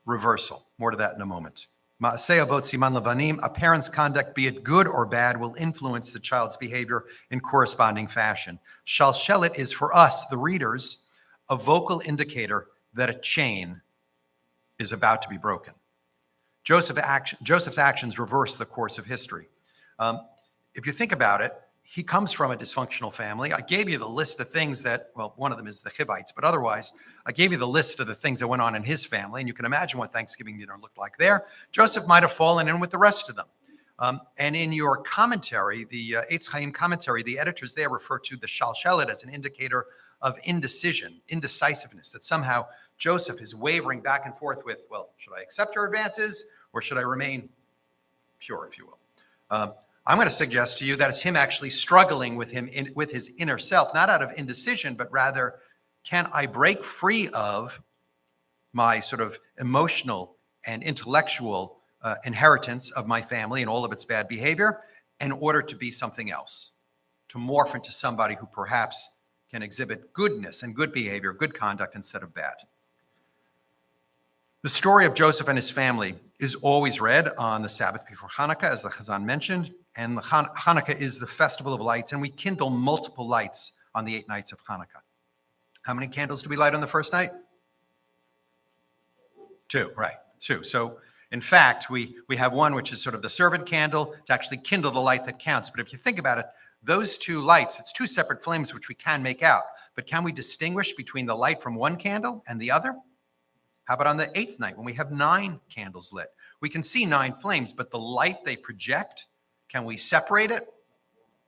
Speaker 10: reversal. More to that in a moment. Ma'aseh avot siman levanim, a parent's conduct, be it good or bad, will influence the child's behavior in corresponding fashion. Shalshelet is, for us, the readers, a vocal indicator that a chain is about to be broken. Joseph's actions reverse the course of history. If you think about it, he comes from a dysfunctional family. I gave you the list of things that, well, one of them is the Hivites, but otherwise, I gave you the list of the things that went on in his family, and you can imagine what Thanksgiving dinner looked like there. Joseph might have fallen in with the rest of them. And in your commentary, the Eitz Chaim commentary, the editors there refer to the shalshelet as an indicator of indecision, indecisiveness, that somehow Joseph is wavering back and forth with, well, should I accept her advances or should I remain pure, if you will? I'm going to suggest to you that it's him actually struggling with his inner self, not out of indecision, but rather, can I break free of my sort of emotional and intellectual inheritance of my family and all of its bad behavior in order to be something else, to morph into somebody who perhaps can exhibit goodness and good behavior, good conduct instead of bad. The story of Joseph and his family is always read on the Sabbath before Hanukkah, as the Chazan mentioned, and Hanukkah is the festival of lights, and we kindle multiple lights on the 8 nights of Hanukkah. How many candles do we light on the first night? 2, right, 2. So in fact, we have one which is sort of the servant candle to actually kindle the light that counts. But if you think about it, those 2 lights, it's 2 separate flames which we can make out. but can we distinguish between the light from one candle and the other? How about on the 8th night when we have 9 candles lit? We can see 9 flames, but the light they project, can we separate it?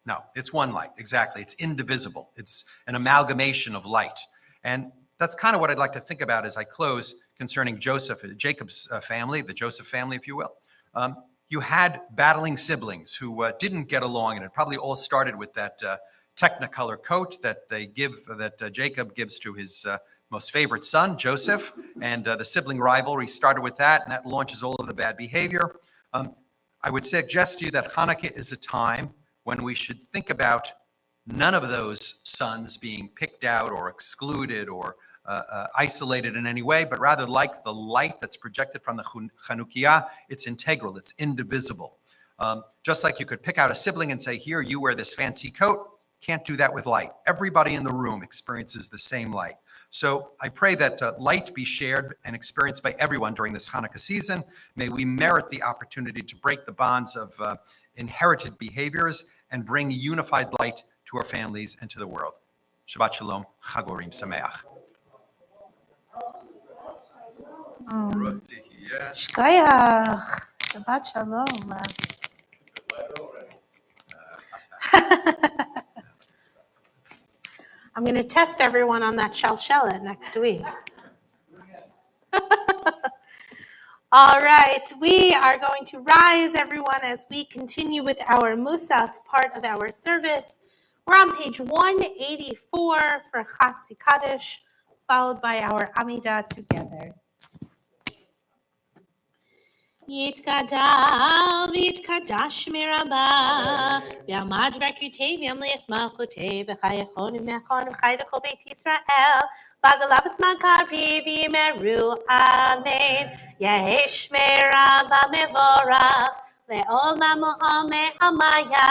Speaker 10: No, it's one light, exactly. It's indivisible. It's an amalgamation of light. And that's kind of what I'd like to think about as I close concerning Jacob's family, the Joseph family, if you will. You had battling siblings who didn't get along, and it probably all started with that Technicolor coat that Jacob gives to his most favorite son, Joseph, and the sibling rivalry started with that, and that launches all of the bad behavior. I would suggest to you that Hanukkah is a time when we should think about none of those sons being picked out or excluded or isolated in any way, but rather like the light that's projected from the Chanukiah, it's integral, it's indivisible. Just like you could pick out a sibling and say, here, you wear this fancy coat, can't do that with light. Everybody in the room experiences the same light. So I pray that light be shared and experienced by everyone during this Hanukkah season. May we merit the opportunity to break the bonds of inherited behaviors and bring unified light to our families and to the world. Shabbat Shalom, Chagorim Sameach.
Speaker 1: Shkoyach. Shabbat Shalom.
Speaker 12: I'm going to test everyone on that shalshelet next week. All right, we are going to rise, everyone, as we continue with our Musaf, part of our service. We're on page 184 for Chatzi Kaddish, followed by our Amidah together. Yitgadal v'yitkadash mirabah v'yamad v'arkutei v'yamlich malchutei v'chayachonu v'chonu v'chaydecho beit Yisrael v'agalavas makari v'yimeru amen yehesh mirabah mevora le'olam o'ame amaya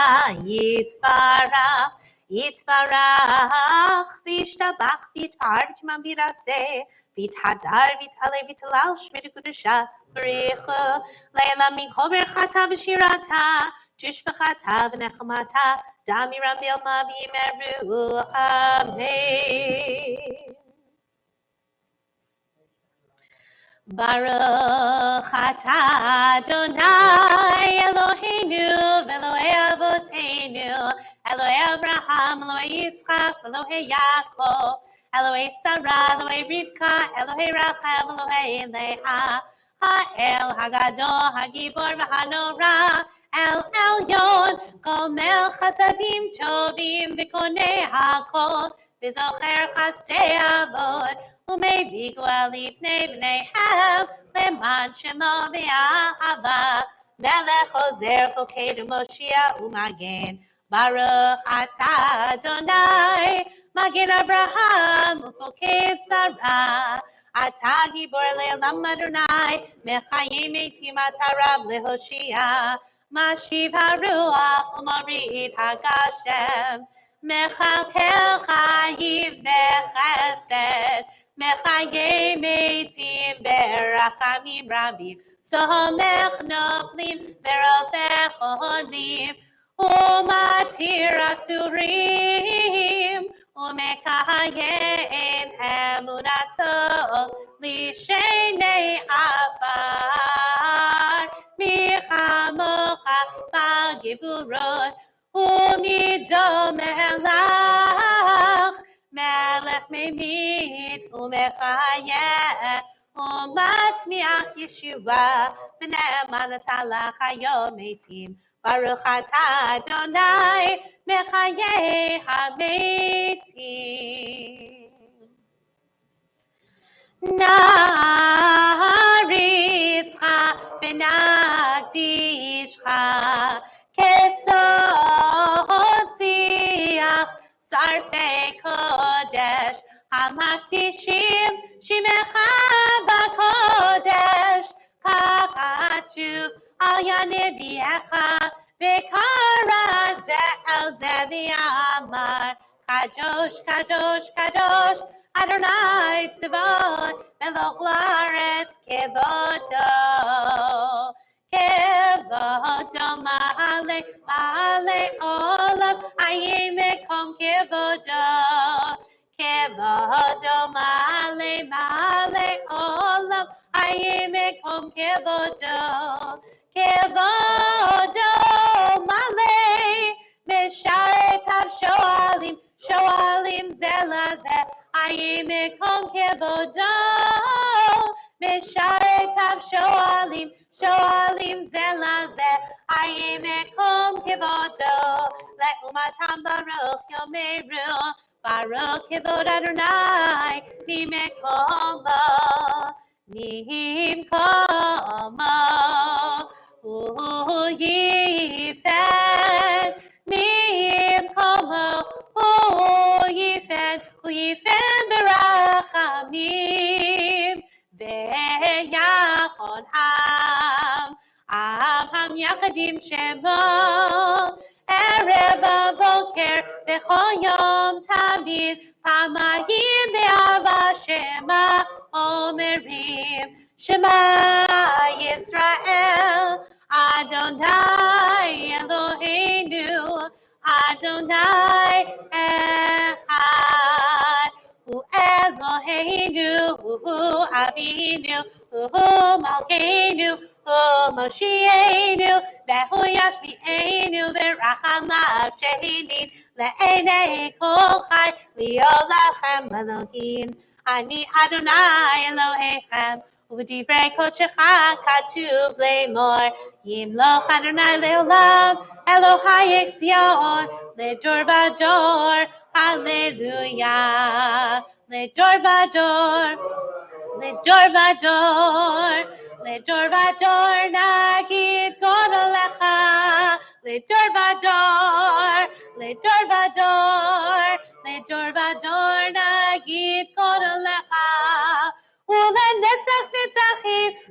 Speaker 12: yitbarach yitbarach v'yishtabach v'yitar v'yitman v'yiraseh v'yithadar v'yitale v'yitalal shmei kudusha B'richa le'elam mikol berchata v'shirata tishbachata v'nechamata damira milma v'yimeru amen. Baruch atah Adonai Eloheinu v'Elohei Avoteinu Elohei Abraham Elohei Yitzchak Elohei Yaakov Elohei Sarah Elohei Rivka Elohei Rachel Elohei Leah Ha'el Hagadol Hagibor v'Hanora El Elyon Gomel Chasadim Tovim v'Konei Hakol v'Zocher Chasdei Avod U'Mei Bigua Lifnei B'neihem Leman Shemo v'Ahava Melech Ozer Chokedu Moshiach U'Magen Baruch Atah Adonai Magen Abraham U'Choked Sarah Atah Gibor Le'olam Adonai Mechayim Eitim Atarav Lehoshia Mashiv HaRuach U'Marid HaGashem Mechalkel Chayiv Bechesed Mechayim Eitim Berachamim Rabim Somech Nochlim Verofech Olim U'Matir Asurim U'Mekayim Emunato Lishenei Afar Michamocha B'Givurot U'Mido Melach Melech Memid U'Mechayeh U'Matzmiach Yeshua V'Ne'eman Atalach Hayom Eitim Baruch Atah Adonai Mechayeh HaMeitim Naritzcha V'Nagdishcha Kesod Siach Sarfei Kodesh Hamakdishim Shimecha B'Kodesh Kakatu Al Yaneviecha V'Kara Ze'el Ze'vi'amar Kadosh Kadosh Kadosh Adonai Tzivot Melech La'aretz Kevodo Kevodo Ma'ale Ma'ale Olam Ayim Mekom Kevodo kevodo male male olam ayemekom kevodo kevodo male mesharetav shoalim zelaze ayemekom kevodo mesharetav shoalim zelaze ayemekom kevodo le'umatam baruch yomeru Baruch Kevod Adonai, Mimekoma, Mimkoma, Uyifen, Mimkoma, Uyifen Berachamim, Veyachon Ham Yachadim Shemo, Erev Boker, Bechol Yom Tamid, Pamayim Be'ava Shema Omerim, Shema Yisrael, Adonai Eloheinu, Adonai Echad, Hu Eloheinu, Hu Avinu, Hu Malkeinu, Hu Moshienu, Behu Yashmi'enu, Beracham La'ashenin, Le'enei Kol Chai, Li'olachem Elohim, Ani Adonai Elohechem, U'v'divrei Kodshecha Katuv Le'mor, Yimloch Adonai Le'olam, Elohai Exyon, Le'dor Vador, Hallelujah, Le'dor Vador, Ledor vador, nagid godolecha. Ledor vador, nagid godolecha.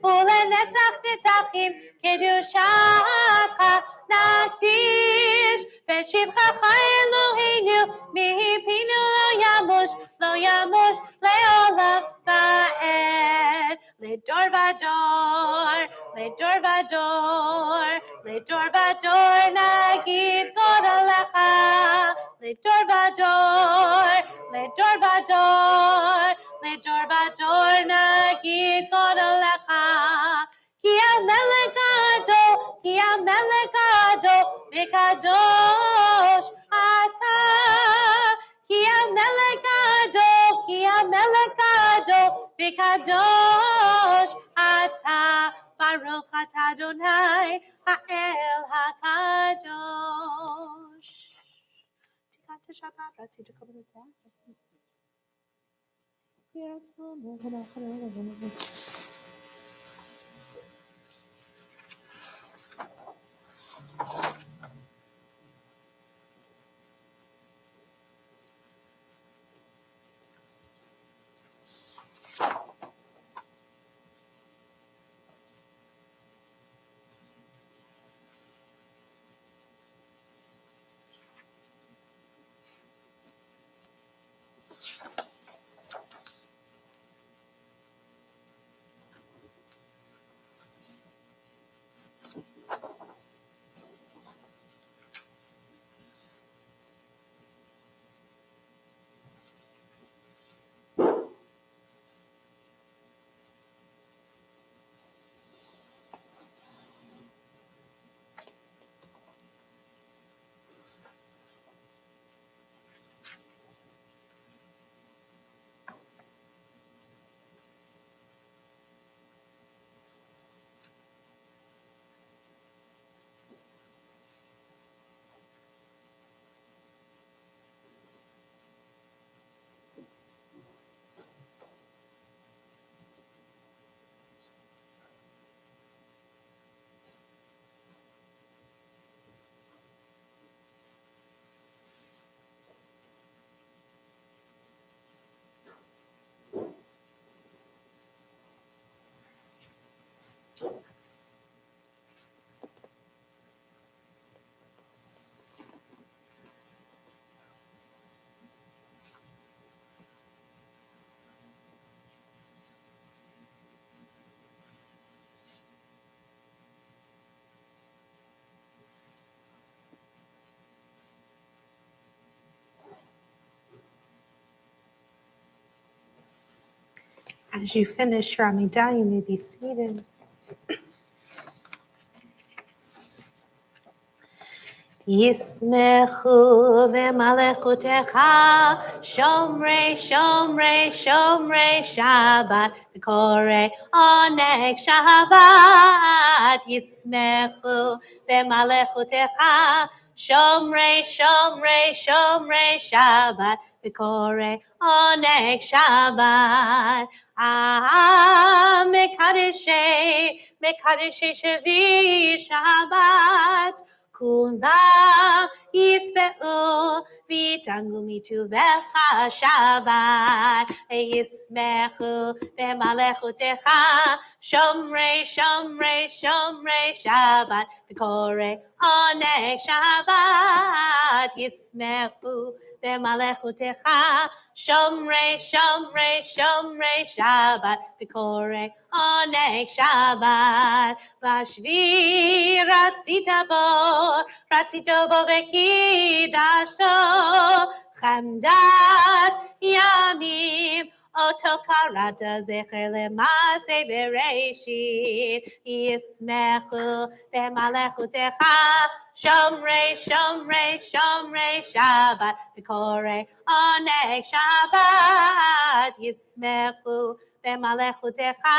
Speaker 12: Ulenetzach netachim, kedushacha nakdish. Veshivchacha Eloheinu, mihipinu lo yamush leolam va'ed. Ledor vador, nagid godolecha. Ledor vador, nagid godolecha. Ki amelech gadol, v'kadosh ata. Ki amelech gadol, v'kadosh ata. Baruch atah Adonai, ha'el hakadosh. Tikkat Shabbat, רציתי לקבל את זה. As you finish your Amidah, you may be seated. Yismechu v'malechutecha shomrei shomrei shomrei Shabbat v'korei oneg Shabbat. Yismechu v'malechutecha shomrei shomrei shomrei Shabbat v'korei oneg Shabbat. Mekadeshei shevi Shabbat. Kula yisbe'u v'tangu mituvecha Shabbat. Yismechu v'malechutecha shomrei shomrei shomrei Shabbat v'korei oneg Shabbat. Yismechu v'malechutecha shomrei shomrei shomrei Shabbat v'korei oneg Shabbat. Vashvi ratzita bo v'kidasho chamdat yamim oto karata zecher lemase bereshit. Yismechu v'malechutecha shomrei shomrei shomrei Shabbat v'korei oneg Shabbat. Yismechu v'malechutecha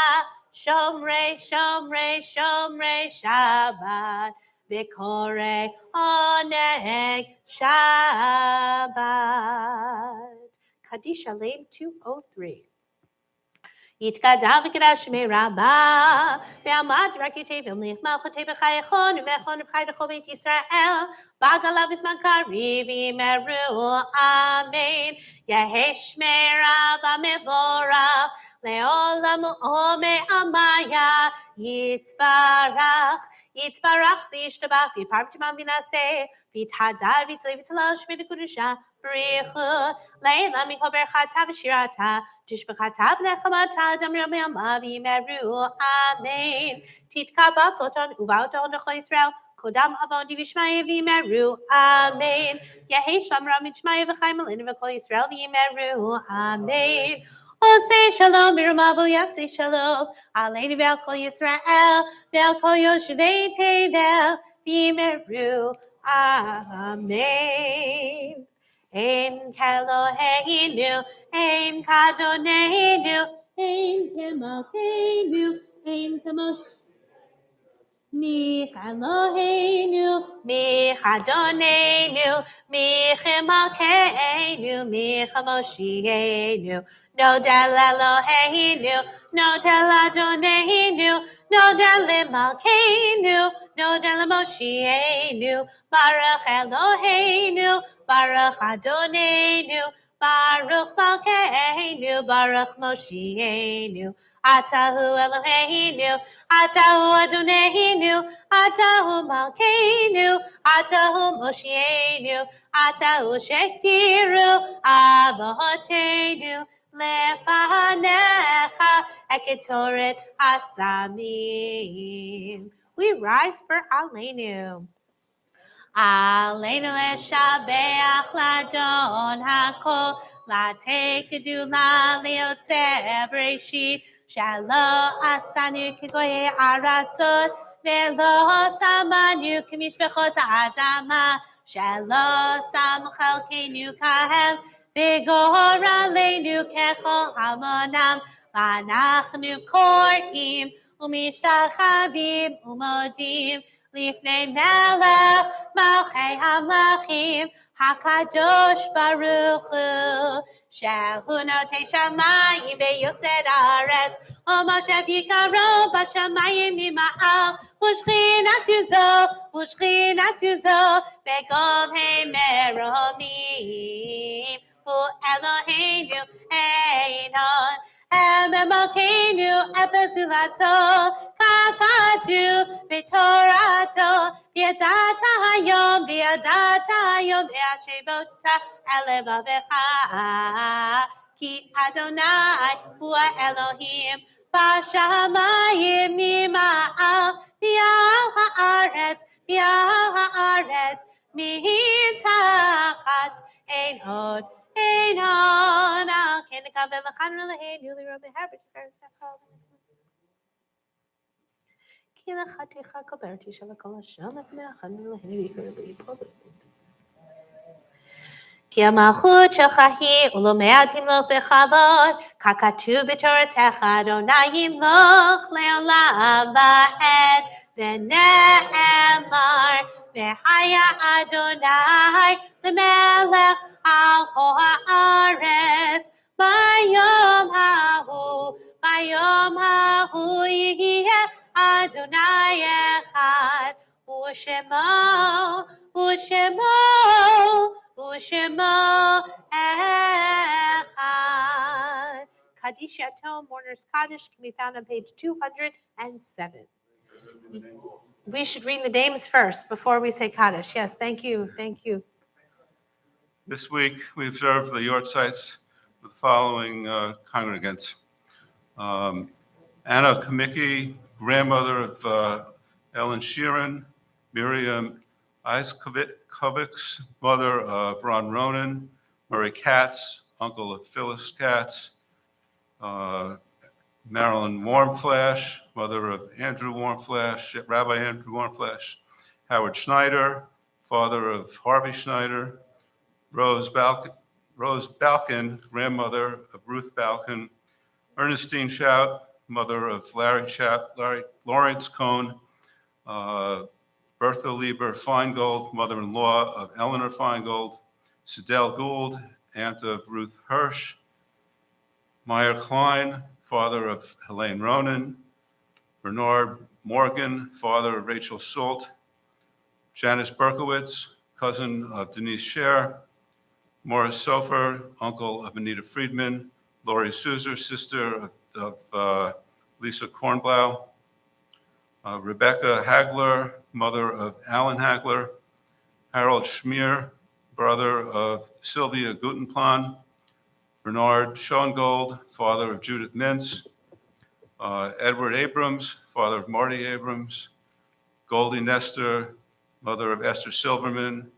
Speaker 12: shomrei shomrei shomrei Shabbat v'korei oneg Shabbat. Kaddish Aleim 203. Yitkadav v'kedashmei rabba ve'amad rakitei v'lichma chotei b'chayechon v'echon v'chaydecho beit Yisrael b'agalav v'zman kariv v'yimeru amen. Yeheshmei rabba mevorach le'olam ome amaya yitzbarach yitzbarach v'yishtabach v'yipar v'timam v'naseh v'yithadar v'yitzlei shmei d'kudusha b'richu le'ela mikol berchata v'shirata tishbechata v'nechamata damir me'ama v'yimeru amen. Titkabat soton uvauton d'cho Yisrael kodam avon divishmaya v'yimeru amen. Yehi shamra mitshmaya v'chaim alin v'kol Yisrael v'yimeru amen. Osei shalom biramavu yasei shalom aleinu ve'al kol Yisrael ve'al kol yoshvei tevel v'yimeru amen. Ein Eloheinu, ein Kadoneinu, ein Kemalkeinu, ein Kamosh. Mi Eloheinu, mi Adonenu, mi Chemalkeinu, mi Chamoshienu. No del Eloheinu, no del Adonenu, no del Malkeinu, no del Moshienu. Baruch Eloheinu, Baruch Adonenu, Baruch Malkeinu, Baruch Moshienu. Atahu Eloheinu, Atahu Adonenu, Atahu Malkeinu, Atahu Moshienu, Atahu Shektiru, Avotenu, Lefanecha, Eketoret Asamim. We rise for Aleinu. Aleinu leshabeach ladon hakol, latekedu la leotze breshit, shalo asanu kegoye aratzot, velo samanu kemishbechot adama, shalo samchal kenu kahem, vigor aleinu kechol hamonam, vanachnu korim, umishachavim umodim, Lifnei Melech, Malchei Hamlachim, Hakadosh Baruch Hu, Shehu Notei Shamayim veYosed Haaretz, U'Moshe Yikaro Bashamayim Mima'al, U'Shchinatu Zo, U'Shchinatu Zo, Begov Hei Meromim, U'Eloheinu Einon, Ememokeinu Epezulato, Kakatu V'Torato, V'yadata Hayom, V'yadata Hayom, V'yashevota Elevavecha, Ki Adonai Hua Elohim, Bashamayim Mima'al, V'yal Haaretz, V'yal Haaretz, Mitachat Einon, Einon, Al Ken כי המלכות שלך היא ולא מעטים לך בכבוד, ככתוב בתורתך אדוני ימלוך לעולם ועד, ונאמר והיה אדוני למלך על כל הארץ. ביום ההוא יהיה אדוני אחד, ושמו echad. Kaddish Yatom, Mourner's Kaddish, can be found on page 207. We should read the names first before we say Kaddish. Yes, thank you.
Speaker 9: This week, we observe the yortzites with the following congregants. Anna Kamicki, grandmother of Ellen Sheeran, Miriam Eiskovic's mother of Ron Ronan, Murray Katz, uncle of Phyllis Katz, Marilyn Warmflash, mother of Andrew Warmflash, Rabbi Andrew Warmflash, Howard Schneider, father of Harvey Schneider, Rose Balkin, grandmother of Ruth Balkin, Ernestine Shout, mother of Lawrence Cohn, Bertha Lieber Feingold, mother-in-law of Eleanor Feingold, Sidel Gould, aunt of Ruth Hirsch, Meyer Klein, father of Helene Ronan, Bernard Morgan, father of Rachel Salt, Janice Berkowitz, cousin of Denise Scher, Morris Sofer, uncle of Anita Friedman, Lori Souser, sister of Lisa Kornblau, Rebecca Hagler, mother of Alan Hagler, Harold Schmier, brother of Sylvia Gutenplan, Bernard Schoengold, father of Judith Mintz, Edward Abrams, father of Marty Abrams, Goldie Nestor, mother of Esther Silverman,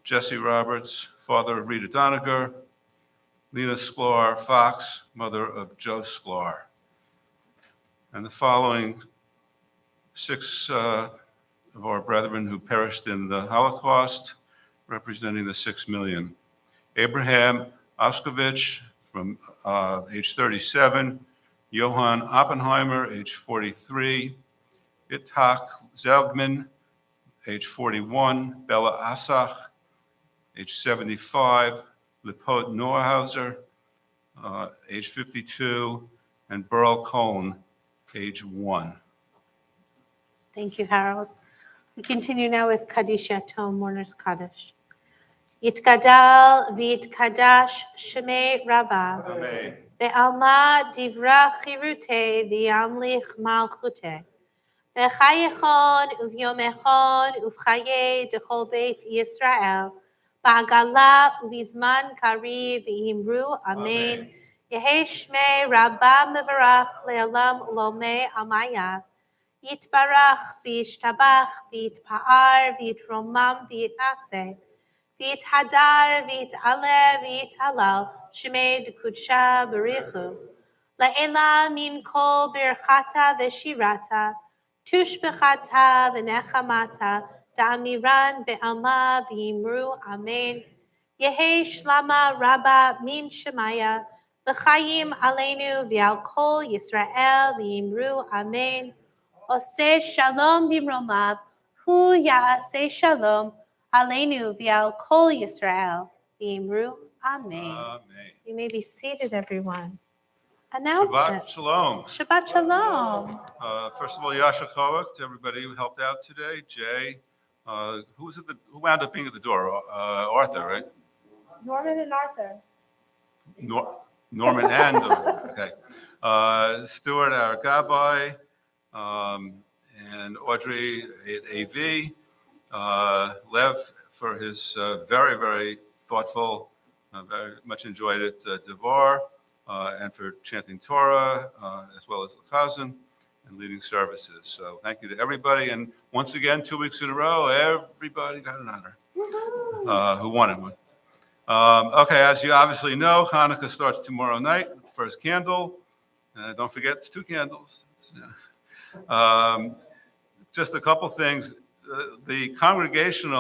Speaker 9: Jesse Roberts, father of Rita Doniger, Lena Sklar Fox, mother of Joe Sklar. And the following 6 of our brethren who perished in the Holocaust, representing the 6 million. Abraham Oskovich, from age 37, Johann Oppenheimer, age 43, Itzhak Zelgman, age 41, Bella Asach, age 75, Lipot Neuhauser, age 52, and Burl Cohn, age 1.
Speaker 12: Thank you, Harold. We continue now with Kaddish Yatom, Mourner's Kaddish. Yitgadal v'yitkadash shemei Rabba.
Speaker 9: Amen.
Speaker 12: Ve'alma divra chirute v'yamlich malchute. Ve'chayechon uvyomechon uvchaye dechol beit Yisrael. Ba'agala uvizman kari v'imru amen. Yehe shmei Rabba mevarach le'alam ulomei amaya. Yitbarach v'yishtabach v'yitpa'ar v'yitromam v'yitnaseh. V'yithadar v'yit'ale v'yit'halal shemei d'kudsha b'richu. La'ela min kol birchata v'shirata tushbechata v'nechamata da'amiran be'alma v'yimru amen. Yehe shlama rabba min shemaya v'chayim aleinu v'al kol Yisrael v'yimru amen. Oseh shalom b'mromav hu ya'aseh shalom aleinu v'al kol Yisrael v'yimru amen.
Speaker 9: Amen.
Speaker 12: You may be seated, everyone. Announcements.
Speaker 9: Shabbat Shalom.
Speaker 12: Shabbat shalom.
Speaker 9: First of all, Yasha Kovach, to everybody who helped out today. Jay, who wound up being at the door? Arthur, right?
Speaker 12: Norman and Arthur.
Speaker 9: Norman and okay. Stuart, our Gabbai, and Audrey at AV. Lev for his very, very thoughtful, very much enjoyed it, Devar, and for chanting Torah, as well as L'chazan, and leading services. So thank you to everybody. And once again, 2 weeks in a row, everybody got an honor who wanted one. Okay, as you obviously know, Hanukkah starts tomorrow night, first candle. Don't forget, it's 2 candles. Just a couple things. The congregation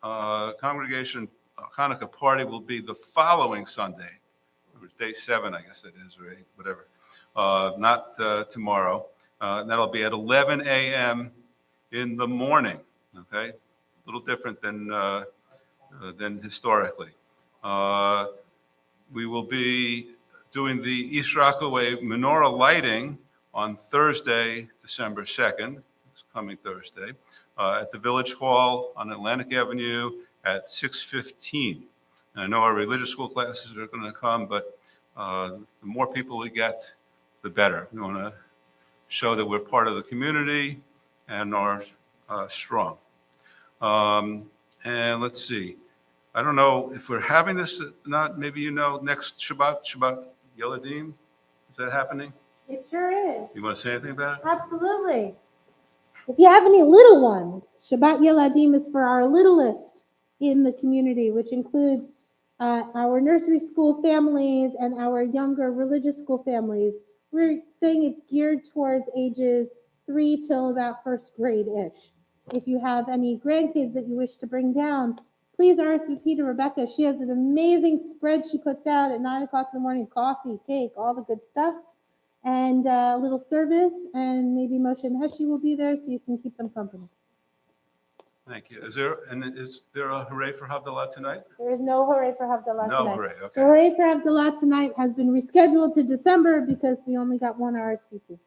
Speaker 9: Hanukkah party will be the following Sunday. Day 7, I guess it is, or 8, whatever. Not tomorrow. That'll be at 11 a.m. in the morning. Okay, a little different than historically. We will be doing the East Rockaway menorah lighting on Thursday, December 2nd, it's coming Thursday, at the Village Hall on Atlantic Avenue at 6:15. And I know our religious school classes are going to come, but the more people we get, the better. We want to show that we're part of the community and are strong. And let's see. I don't know if we're having this or not. Maybe you know next Shabbat Yeladim. Is that happening?
Speaker 12: It sure is.
Speaker 9: You want to say anything about it?
Speaker 12: Absolutely. If you have any little ones, Shabbat Yeladim is for our littlest in the community, which includes our nursery school families and our younger religious school families. We're saying it's geared towards ages 3 till about first grade-ish. If you have any grandkids that you wish to bring down, please RSVP to Rebecca. She has an amazing spread she puts out at 9 o'clock in the morning, coffee, cake, all the good stuff, and a little service, and maybe Moshe and Heshi will be there so you can keep them company.
Speaker 9: Thank you. Is there a hooray for Havdalah tonight?
Speaker 12: There is no hooray for Havdalah
Speaker 9: No
Speaker 12: tonight.
Speaker 9: hooray, okay.
Speaker 12: The hooray for Havdalah tonight has been rescheduled to December because we only got 1 RSVP.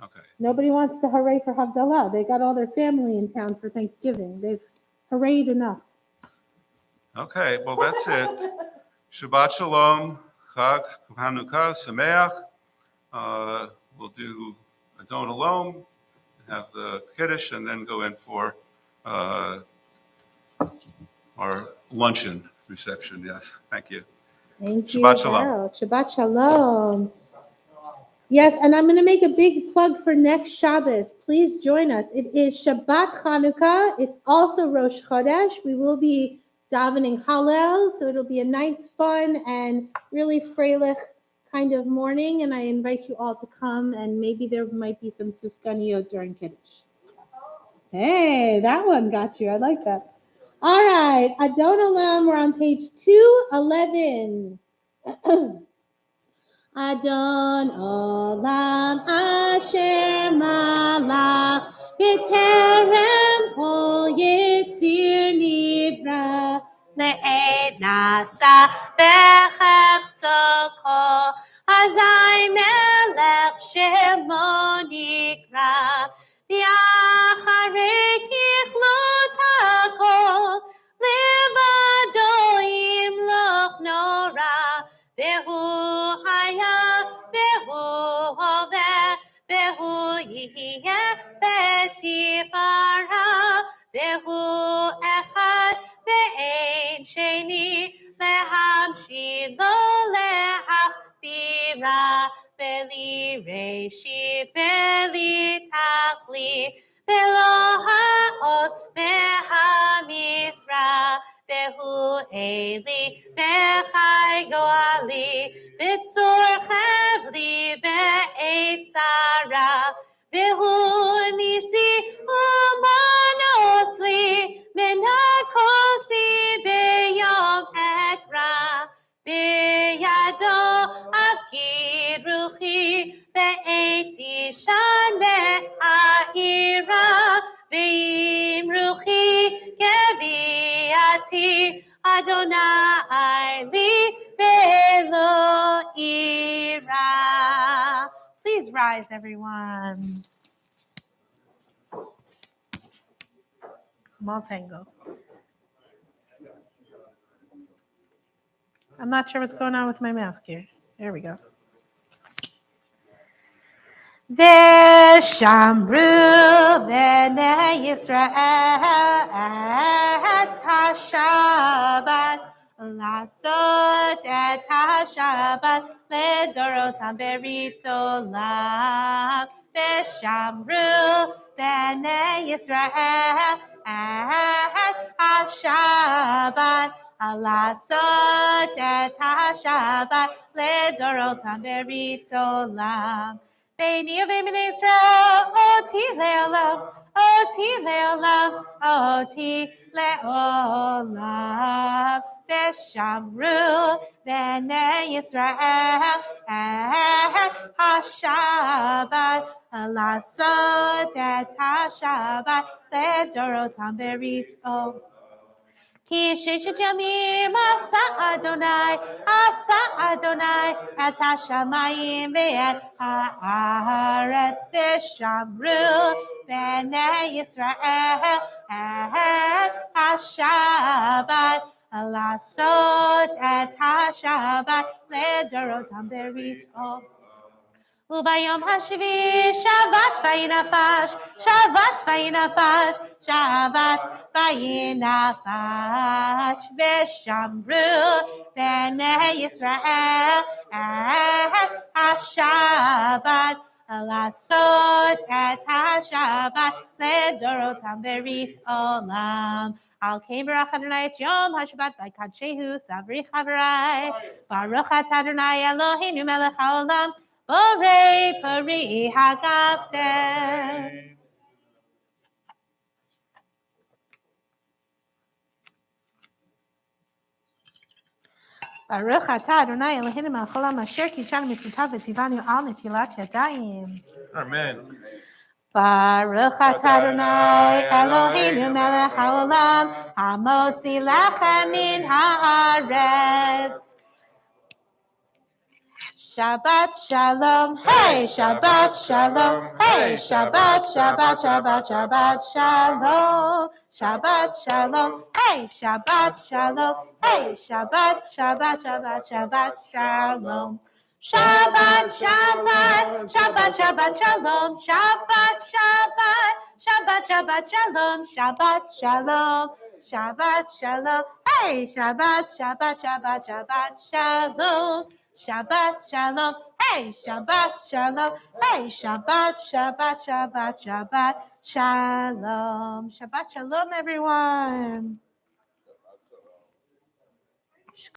Speaker 9: Okay.
Speaker 12: Nobody wants to hooray for Havdalah. They got all their family in town for Thanksgiving. They've hoorayed enough.
Speaker 9: Okay, well, that's it. Shabbat Shalom, Chag Hanukkah, Sameach. We'll do Adon Alom, have the Kiddush, and then go in for our luncheon reception. Yes, thank you.
Speaker 12: Thank you.
Speaker 9: Shabbat Shalom.
Speaker 12: Carol. Shabbat Shalom. Yes, and I'm going to make a big plug for next Shabbos. Please join us. It is Shabbat Chanukah. It's also Rosh Chodesh. We will be davening Hallel, so it'll be a nice, fun, and really freilich kind of morning. And I invite you all to come, and maybe there might be some sufganiyot during Kiddush. Hey, that one got you. I like that. All right, Adon Olam. We're on page 211. Adon Olam Asher Malach B'terem Kol Yitzir Nivra Le'ed Nasa B'chefzo Kol Azai Melech Shemo Nikra V'acharei Kichlot HaKol Levado Yimloch Nora Behu haya, behu hove, behu yihye betifara, behu echad, be'ein sheni, lehamshi lo lehachbira, beli reshi, beli tachli, belo ha'oz, behamisra, behu eli, bechai goali, bitzur chavli, be'et tzara, behu nisi umanosli, menakosi beyom ekra, beyado avkid ruchi, be'et ishan be'aira, ve'im ruchi geviati, Adonai li belo ira. Please rise, everyone. I'm all tangled. I'm not sure what's going on with my mask here. There we go. V'shamru b'nei Yisrael et ha-Shabbat לעשות את השבת לדורותם ברית עולם ושמרו בני ישראל את השבת
Speaker 1: לעשות את השבת לדורותם ברית עולם. ביני ובין ישראל אותי לעולם, אותי לעולם, אותי לעולם. ושמרו בני ישראל את השבת, לעשות את השבת לדורותם ברית עולם. כי ששת ימים עשה אדוני את השמיים ואת הארץ, ושמרו בני ישראל את השבת, לעשות את השבת לדורותם ברית עולם. וביום השביעי שבת וינפש, שבת וינפש, שבת וינפש, ושמרו בני ישראל את השבת, לעשות את השבת לדורותם ברית עולם. על כן ברך אדוני את יום השבת ויקדשהו, סברי חברי, ברוך אתה אדוני אלוהינו מלך העולם, בורא פרי הגפן. ברוך אתה אדוני אלוהינו מלך העולם אשר קידשנו מצוותיו וציוונו על נטילת ידיים.
Speaker 10: Amen.
Speaker 1: ברוך אתה אדוני אלוהינו מלך העולם המוציא לחם מן הארץ. Shabbat shalom, hey, Shabbat shalom, hey, Shabbat, Shabbat, Shabbat, Shabbat shalom, Shabbat shalom, hey, Shabbat shalom, hey, Shabbat, Shabbat, Shabbat, Shabbat shalom. Shabbat, Shabbat, Shabbat, Shabbat shalom, Shabbat, Shabbat, Shabbat, Shabbat shalom, Shabbat shalom, Shabbat shalom, hey, Shabbat, Shabbat, Shabbat, Shabbat shalom. Shabbat shalom, hey, Shabbat shalom, hey, Shabbat, Shabbat, Shabbat, Shabbat shalom. Shabbat shalom, everyone.